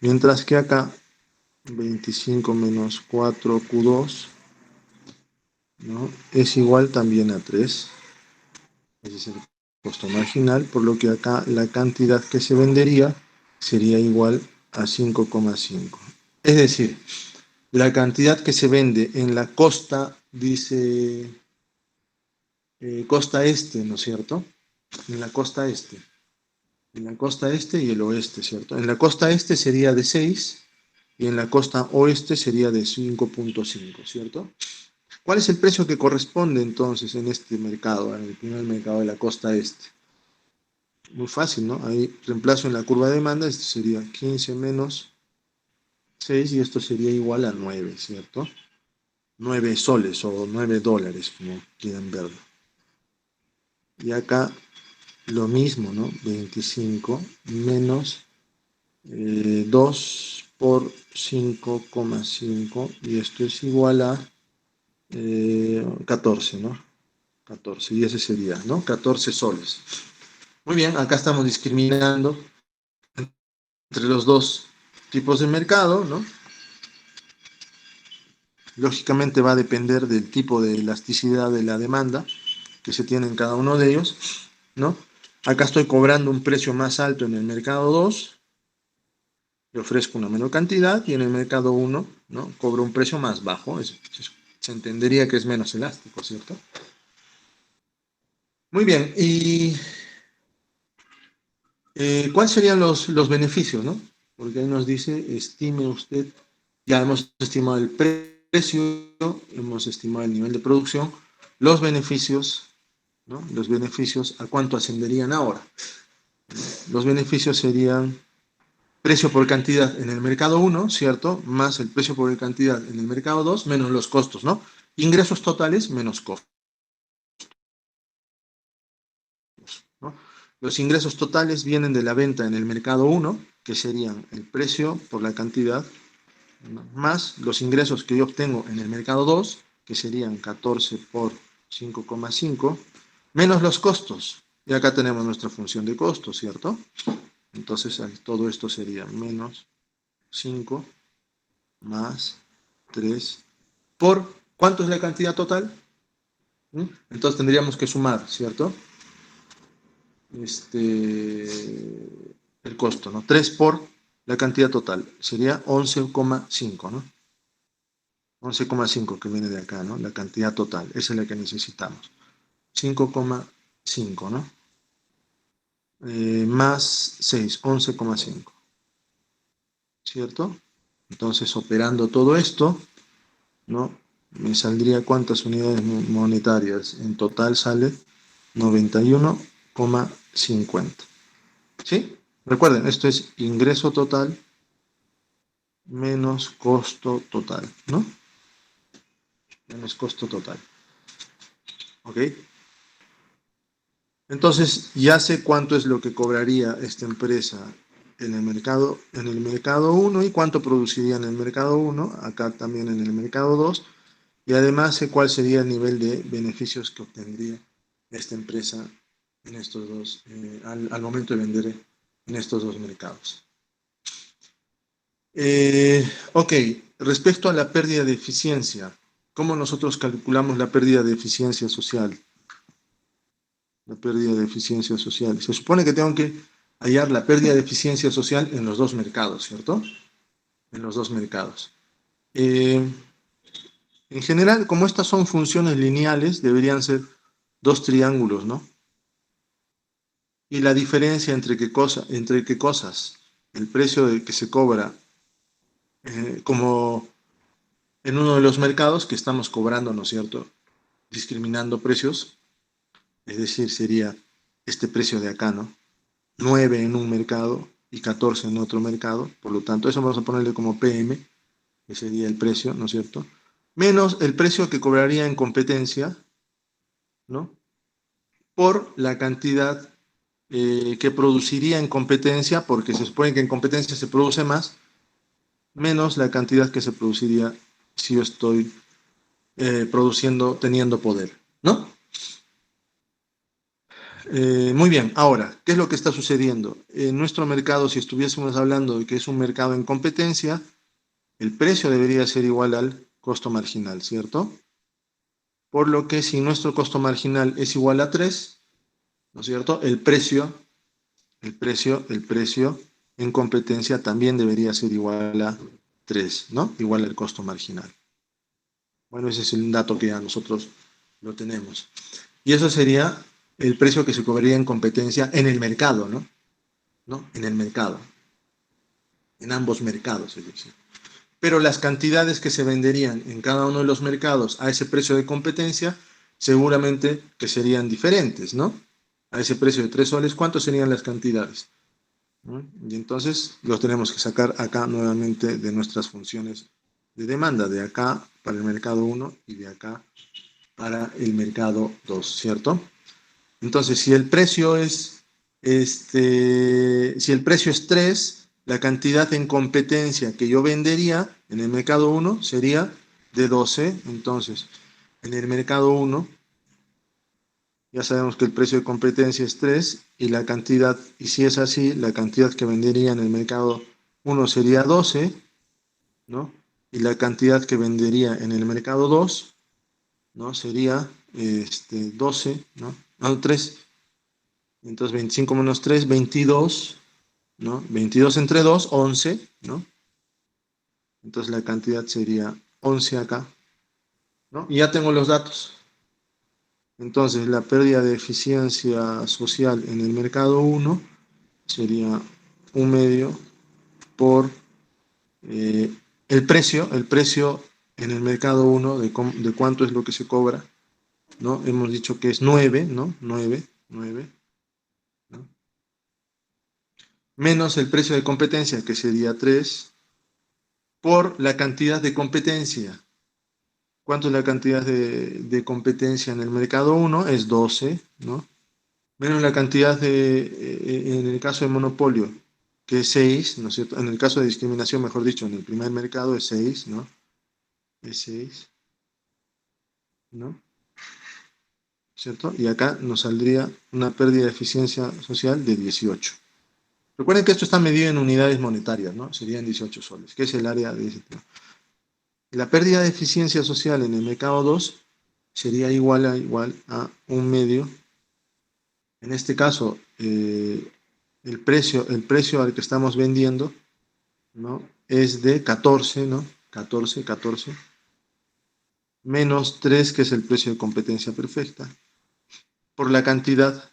Mientras que acá, 25 menos 4Q2, ¿no? Es igual también a 3. Ese es el costo marginal, por lo que acá la cantidad que se vendería sería igual a 5,5. Es decir, la cantidad que se vende en la costa, dice costa este, ¿no es cierto? En la costa este. En la costa este y el oeste, ¿cierto? En la costa este sería de 6 y en la costa oeste sería de 5,5, ¿cierto? ¿Cuál es el precio que corresponde entonces en este mercado, en el primer mercado de la costa este? Muy fácil, ¿no? Ahí reemplazo en la curva de demanda, esto sería 15 menos 6 y esto sería igual a 9, ¿cierto? 9 soles o 9 dólares, como quieran verlo. Y acá lo mismo, ¿no? 25 menos 2 por 5,5 y esto es igual a 14, ¿no? 14, y ese sería, ¿no? 14 soles. Muy bien, acá estamos discriminando entre los dos tipos de mercado, ¿no? Lógicamente va a depender del tipo de elasticidad de la demanda que se tiene en cada uno de ellos, ¿no? Acá estoy cobrando un precio más alto en el mercado 2, le ofrezco una menor cantidad, y en el mercado 1, ¿no? Cobro un precio más bajo, se entendería que es menos elástico, ¿cierto? Muy bien, y ¿cuáles serían los beneficios, no? Porque ahí nos dice, estime usted, ya hemos estimado el precio, hemos estimado el nivel de producción, los beneficios, ¿no? Los beneficios, ¿a cuánto ascenderían ahora? Los beneficios serían precio por cantidad en el mercado 1, ¿cierto? Más el precio por cantidad en el mercado 2, menos los costos, ¿no? Ingresos totales menos costos, ¿no? Los ingresos totales vienen de la venta en el mercado 1, que serían el precio por la cantidad, ¿no?, más los ingresos que yo obtengo en el mercado 2, que serían 14 por 5,5, menos los costos. Y acá tenemos nuestra función de costos, ¿cierto? Entonces todo esto sería menos 5 más 3 por, ¿cuánto es la cantidad total? Entonces tendríamos que sumar, ¿cierto? El costo, ¿no? 3 por la cantidad total, sería 11,5, ¿no? 11,5 que viene de acá, ¿no? La cantidad total, esa es la que necesitamos. 5,5, ¿no? Más 6, 11,5. ¿Cierto? Entonces, operando todo esto, ¿no?, me saldría cuántas unidades monetarias. En total sale 91,50. ¿Sí? Recuerden, esto es ingreso total menos costo total, ¿no? Menos costo total. ¿Ok? Entonces, ya sé cuánto es lo que cobraría esta empresa en el mercado 1 y cuánto produciría en el mercado 1, acá también en el mercado 2, y además sé cuál sería el nivel de beneficios que obtendría esta empresa en estos dos, al momento de vender en estos dos mercados. Ok, respecto a la pérdida de eficiencia, ¿cómo nosotros calculamos la pérdida de eficiencia social? La pérdida de eficiencia social. Se supone que tengo que hallar la pérdida de eficiencia social en los dos mercados, ¿cierto? En los dos mercados. En general, como estas son funciones lineales, deberían ser dos triángulos, ¿no? Y la diferencia entre qué cosas, el precio que se cobra, como en uno de los mercados que estamos cobrando, ¿no es cierto?, discriminando precios, es decir, sería este precio de acá, ¿no? 9 en un mercado y 14 en otro mercado, por lo tanto, eso vamos a ponerle como PM, que sería el precio, ¿no es cierto?, menos el precio que cobraría en competencia, ¿no?, por la cantidad que produciría en competencia, porque se supone que en competencia se produce más, menos la cantidad que se produciría si yo estoy produciendo, teniendo poder, ¿no? Muy bien, ahora, ¿qué es lo que está sucediendo? En nuestro mercado, si estuviésemos hablando de que es un mercado en competencia, el precio debería ser igual al costo marginal, ¿cierto? Por lo que si nuestro costo marginal es igual a 3, ¿no es cierto?, el precio en competencia también debería ser igual a 3, ¿no? Igual al costo marginal. Bueno, ese es el dato que ya nosotros lo tenemos. Y eso sería el precio que se cobraría en competencia en el mercado, ¿no? En el mercado. En ambos mercados, es decir. Pero las cantidades que se venderían en cada uno de los mercados a ese precio de competencia, seguramente que serían diferentes, ¿no? A ese precio de 3 soles, ¿cuántas serían las cantidades? ¿No? Y entonces los tenemos que sacar acá nuevamente de nuestras funciones de demanda, de acá para el mercado 1 y de acá para el mercado 2, ¿cierto? Entonces, si el precio es 3, la cantidad en competencia que yo vendería en el mercado 1 sería de 12. Entonces, en el mercado 1 ya sabemos que el precio de competencia es 3 y la cantidad, y si es así, la cantidad que vendería en el mercado 1 sería 12, ¿no? Y la cantidad que vendería en el mercado 2, ¿no?, sería 12, ¿no? No, 3. Entonces 25 menos 3, 22, ¿no? 22 entre 2, 11, ¿no? Entonces la cantidad sería 11 acá, ¿no? Y ya tengo los datos. Entonces la pérdida de eficiencia social en el mercado 1 sería 1/2 por el precio en el mercado 1 de cuánto es lo que se cobra, ¿no? Hemos dicho que es 9, ¿no? 9, ¿no? Menos el precio de competencia, que sería 3, por la cantidad de competencia. ¿Cuánto es la cantidad de competencia en el mercado 1? Es 12, ¿no? menos la cantidad en el caso de monopolio, que es 6, ¿no es cierto? En el caso de discriminación, mejor dicho, en el primer mercado es 6, ¿no? Es 6, ¿no? ¿Cierto? Y acá nos saldría una pérdida de eficiencia social de 18. Recuerden que esto está medido en unidades monetarias, ¿no? Serían 18 soles, que es el área de ese tema. La pérdida de eficiencia social en el mercado 2 sería igual a un medio. En este caso, el precio al que estamos vendiendo, ¿no? Es de 14, ¿no? 14, menos 3, que es el precio de competencia perfecta, por la cantidad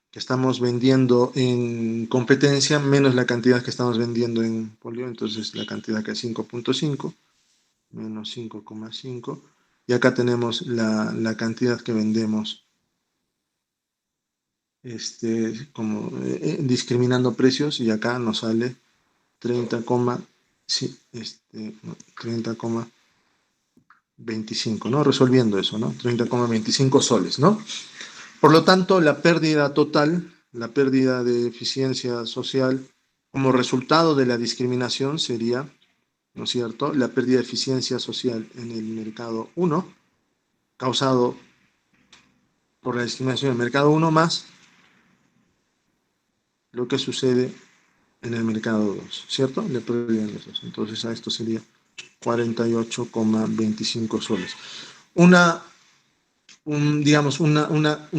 que estamos vendiendo en competencia, menos la cantidad que estamos vendiendo en polio, entonces la cantidad que es 5.5, menos 5,5, y acá tenemos la cantidad que vendemos como discriminando precios, y acá nos sale 30,25, ¿no? Resolviendo eso, ¿no? 30,25 soles, ¿no? Por lo tanto, la pérdida total, la pérdida de eficiencia social como resultado de la discriminación sería, ¿no es cierto?, la pérdida de eficiencia social en el mercado 1, causado por la discriminación en el mercado 1 más lo que sucede en el mercado 2, ¿cierto? Le pérdida los dos. Entonces, a esto sería 48,25 soles. Digamos, una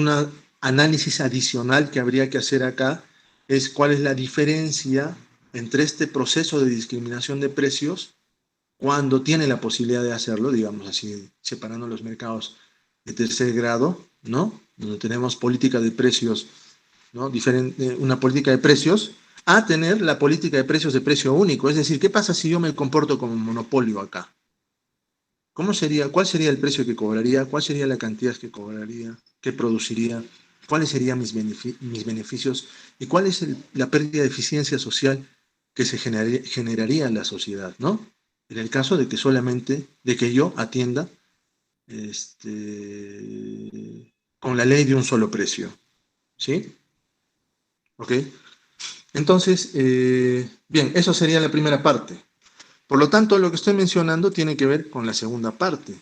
análisis adicional que habría que hacer acá es cuál es la diferencia entre este proceso de discriminación de precios cuando tiene la posibilidad de hacerlo, digamos así, separando los mercados de tercer grado, ¿no? Donde tenemos política de precios, ¿no? Una política de precios, a tener la política de precios de precio único. Es decir, ¿qué pasa si yo me comporto como monopolio acá? ¿Cuál sería el precio que cobraría? ¿Cuál sería la cantidad que cobraría? ¿Qué produciría? ¿Cuáles serían mis beneficios? ¿Y cuál es la pérdida de eficiencia social que se generaría en la sociedad, ¿no? En el caso de que solamente, de que yo atienda con la ley de un solo precio, ¿sí? ¿Ok? Entonces, bien, eso sería la primera parte. Por lo tanto, lo que estoy mencionando tiene que ver con la segunda parte,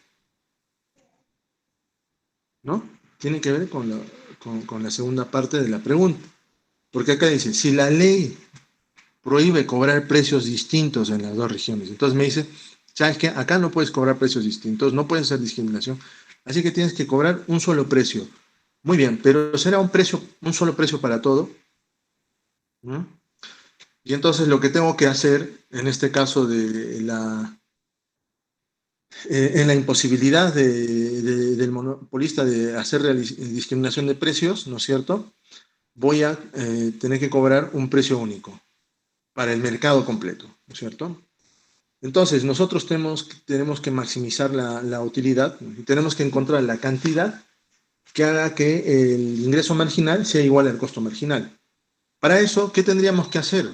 ¿no? Tiene que ver con la segunda parte de la pregunta. Porque acá dice, si la ley prohíbe cobrar precios distintos en las dos regiones, entonces me dice, ¿sabes qué? Acá no puedes cobrar precios distintos, no puedes hacer discriminación, así que tienes que cobrar un solo precio. Muy bien, pero ¿será un solo precio para todo? ¿No? Y entonces lo que tengo que hacer, en este caso en la imposibilidad del monopolista de hacer discriminación de precios, ¿no es cierto?, voy a tener que cobrar un precio único para el mercado completo, ¿no es cierto? Entonces, nosotros tenemos que maximizar la utilidad y tenemos que encontrar la cantidad que haga que el ingreso marginal sea igual al costo marginal. Para eso, ¿qué tendríamos que hacer?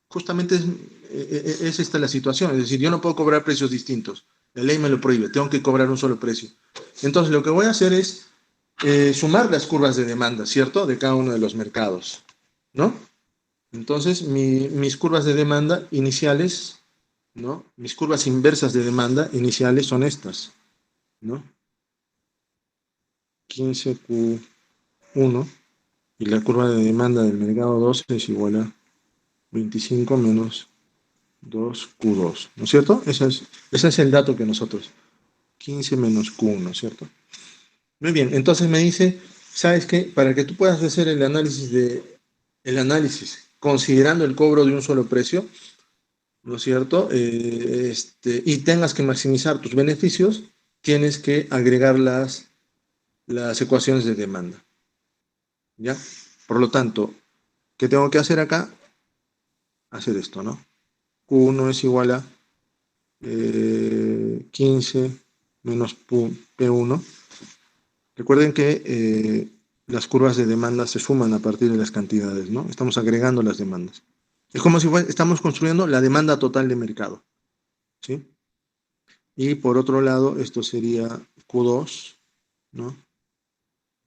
Justamente es esta la situación, es decir, yo no puedo cobrar precios distintos, la ley me lo prohíbe, tengo que cobrar un solo precio. Entonces, lo que voy a hacer es sumar las curvas de demanda, ¿cierto?, de cada uno de los mercados, ¿no? Entonces, mis curvas de demanda iniciales, ¿no? Mis curvas inversas de demanda iniciales son estas, ¿no? 15Q1, y la curva de demanda del mercado 2 es igual a 25 menos 2Q2, ¿no es cierto? Ese es el dato que nosotros, 15 menos Q1, ¿cierto? Muy bien, entonces me dice, ¿sabes qué? Para que tú puedas hacer el análisis considerando el cobro de un solo precio, ¿no es cierto? Y tengas que maximizar tus beneficios, tienes que agregar las ecuaciones de demanda, ¿ya? Por lo tanto, ¿qué tengo que hacer acá? Hacer esto, ¿no? Q1 es igual a 15 menos P1. Recuerden que las curvas de demanda se suman a partir de las cantidades, ¿no? Estamos agregando las demandas. Es como si estamos construyendo la demanda total de mercado, ¿sí? Y por otro lado, esto sería Q2, ¿no?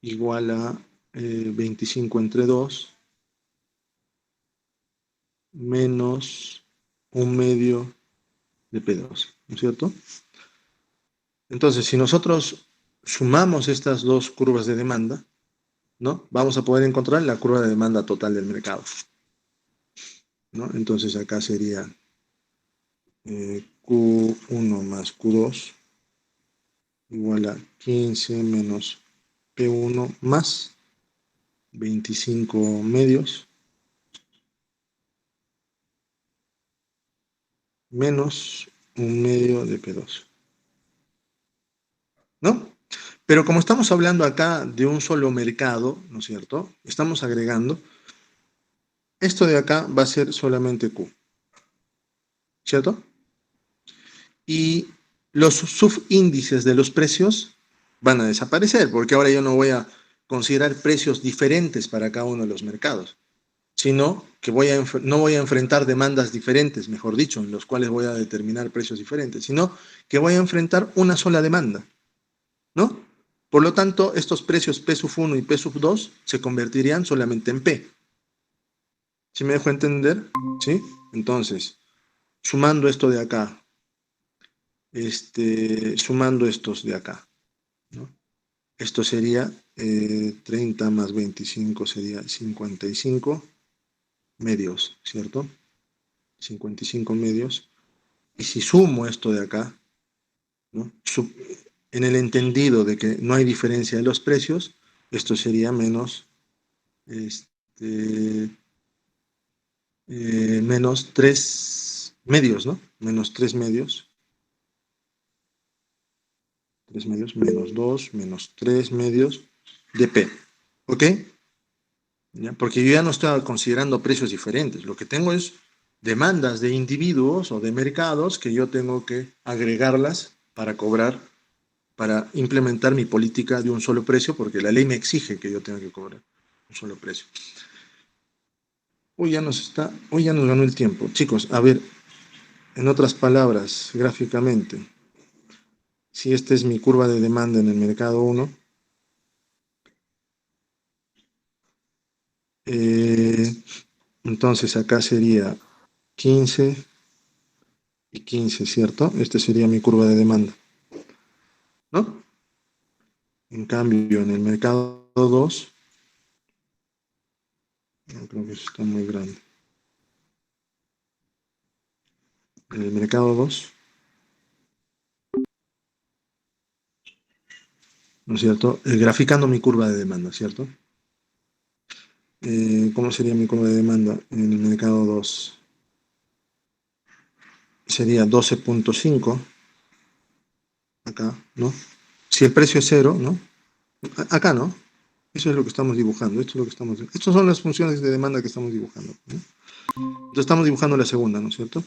Igual a 25 entre 2 menos 1/2 de P2, ¿no es cierto? Entonces, si nosotros sumamos estas dos curvas de demanda, ¿no? Vamos a poder encontrar la curva de demanda total del mercado, ¿no? Entonces acá sería Q1 más Q2 igual a 15 menos P1 más 25 medios menos 1/2 de P2, ¿no? Pero como estamos hablando acá de un solo mercado, ¿no es cierto? Estamos agregando, esto de acá va a ser solamente Q, ¿cierto? Y los subíndices de los precios van a desaparecer, porque ahora yo no voy a considerar precios diferentes para cada uno de los mercados, sino que no voy a enfrentar demandas diferentes, mejor dicho, en los cuales voy a determinar precios diferentes, sino que voy a enfrentar una sola demanda, ¿no? Por lo tanto, estos precios P sub 1 y P sub 2 se convertirían solamente en P. ¿Sí me dejo entender? ¿Sí? Entonces, sumando esto de acá, sumando estos de acá, ¿no? Esto sería 30 más 25 sería 55 medios, ¿cierto? 55 medios. Y si sumo esto de acá, ¿no? En el entendido de que no hay diferencia de los precios, esto sería menos, menos 3 medios, ¿no? Menos 3 medios. 3 medios menos 2 menos 3 medios de P. ¿Ok? ¿Ya? Porque yo ya no estoy considerando precios diferentes. Lo que tengo es demandas de individuos o de mercados que yo tengo que agregarlas para cobrar, para implementar mi política de un solo precio, porque la ley me exige que yo tenga que cobrar un solo precio. Hoy ya nos ganó el tiempo. Chicos, a ver, en otras palabras, gráficamente, si esta es mi curva de demanda en el mercado 1, entonces acá sería 15 y 15, ¿cierto? Esta sería mi curva de demanda, ¿no? En cambio, en el mercado 2, no creo que eso está muy grande. En el mercado 2, ¿no es cierto? Graficando mi curva de demanda, ¿cierto? ¿Cómo sería mi curva de demanda en el mercado 2? Sería 12.5 acá, ¿no? Si el precio es 0, ¿no? Acá, ¿no? Eso es lo que estamos dibujando. Estas son las funciones de demanda que estamos dibujando, ¿no? Entonces estamos dibujando la segunda, ¿no es cierto?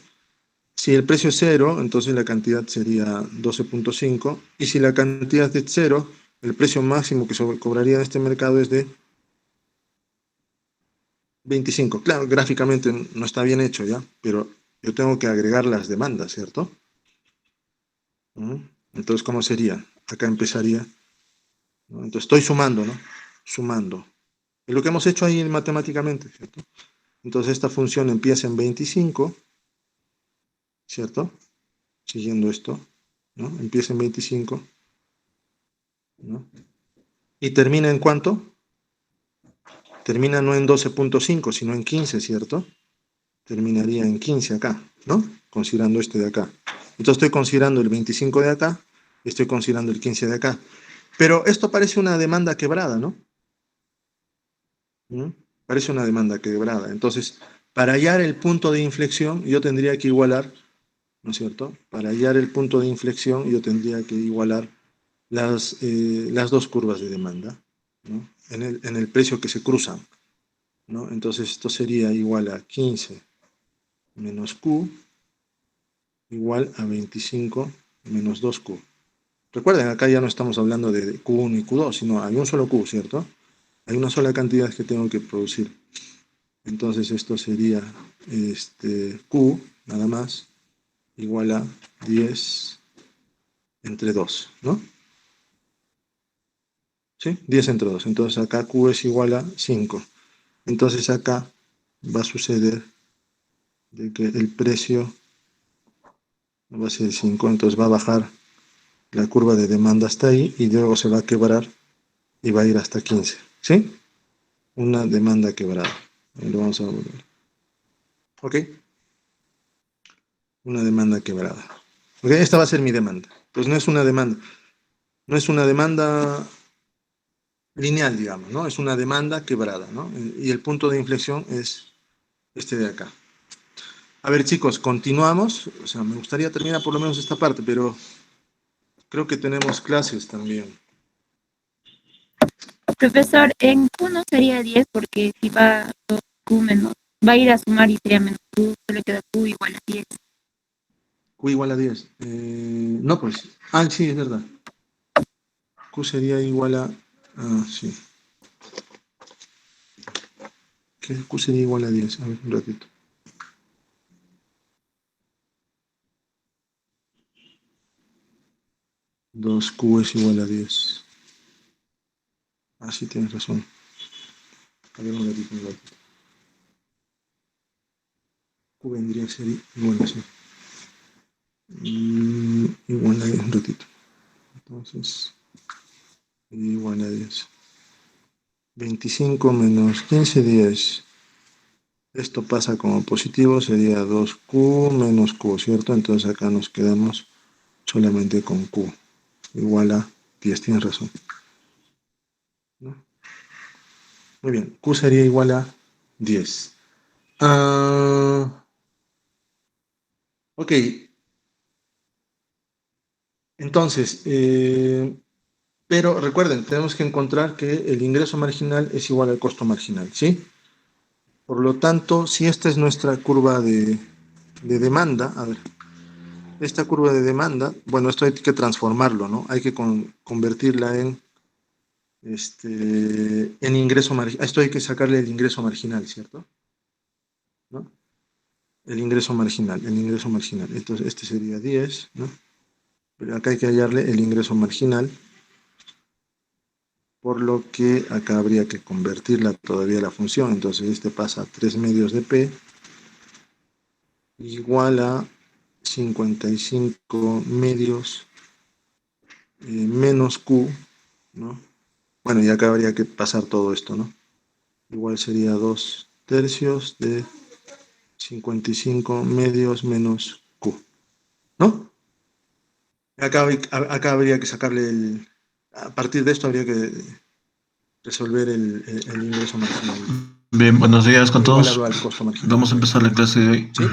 Si el precio es 0, entonces la cantidad sería 12.5. Y si la cantidad es 0, el precio máximo que se cobraría en este mercado es de 25. Claro, gráficamente no está bien hecho ya, pero yo tengo que agregar las demandas, ¿cierto? Entonces, ¿cómo sería? Acá empezaría, ¿no? Entonces estoy sumando, ¿no? Sumando. Es lo que hemos hecho ahí matemáticamente, ¿cierto? Entonces esta función empieza en 25, ¿cierto? Siguiendo esto, ¿no? Empieza en 25, ¿no? ¿Y termina en cuánto? Termina no en 12.5, sino en 15, ¿cierto? Terminaría en 15 acá, ¿no? Considerando este de acá. Entonces estoy considerando el 25 de acá, estoy considerando el 15 de acá. Pero esto parece una demanda quebrada, ¿no? Parece una demanda quebrada. Entonces, para hallar el punto de inflexión, yo tendría que igualar, ¿no es cierto? Para hallar el punto de inflexión, yo tendría que igualar las dos curvas de demanda, ¿no? En el precio que se cruzan, ¿no? Entonces, esto sería igual a 15 menos Q igual a 25 menos 2Q. Recuerden, acá ya no estamos hablando de Q1 y Q2, sino hay un solo Q, ¿cierto? Hay una sola cantidad que tengo que producir. Entonces esto sería Q, nada más, igual a 10 entre 2, ¿no? ¿sí? 10 entre 2. Entonces acá Q es igual a 5. Entonces acá va a suceder de que el precio va a ser 5, entonces va a bajar la curva de demanda hasta ahí y luego se va a quebrar y va a ir hasta 15, ¿sí? Una demanda quebrada. Ahí lo vamos a volver. ¿Ok? Una demanda quebrada. ¿Ok? Esta va a ser mi demanda. Pues no es una demanda. No es una demanda lineal, digamos, ¿no? Es una demanda quebrada, ¿no? Y el punto de inflexión es este de acá. A ver, chicos, continuamos. O sea, me gustaría terminar por lo menos esta parte, pero creo que tenemos clases también. Profesor, en Q no sería 10 porque si va Q menos, va a ir a sumar y sería menos Q, solo queda Q igual a 10. Q igual a 10. No, pues. Ah, sí, es verdad. Q sería igual a... Ah, sí. ¿Qué Q sería igual a 10? A ver, un ratito. Dos Q es igual a 10. Ah, sí, tienes razón. A ver, un ratito, un ratito. Q vendría a ser igual a 10. Igual a 10, un ratito. Entonces, igual a 10. 25 menos 15, 10. Esto pasa como positivo, sería 2Q menos Q, ¿cierto? Entonces acá nos quedamos solamente con Q. Igual a 10, tienes razón. ¿No? Muy bien, Q sería igual a 10. Ok. Entonces, pero recuerden, tenemos que encontrar que el ingreso marginal es igual al costo marginal, ¿sí? Por lo tanto, si esta es nuestra curva de demanda, a ver, esta curva de demanda, bueno, esto hay que transformarlo, ¿no? Hay que convertirla en ingreso marginal. Esto hay que sacarle el ingreso marginal, ¿cierto? ¿No? El ingreso marginal. Entonces, este sería 10, ¿no? Pero acá hay que hallarle el ingreso marginal, por lo que acá habría que convertirla todavía la función. Entonces, este pasa a 3 medios de P igual a 55 medios menos Q, ¿no? Bueno, y acá habría que pasar todo esto, ¿no? Igual sería 2 tercios de 55 medios menos Q, ¿no? Acá habría que sacarle a partir de esto habría que resolver el ingreso marginal. Bien, buenos días con todos. Igualado al costo marginal. Vamos a empezar la clase de hoy. ¿Sí?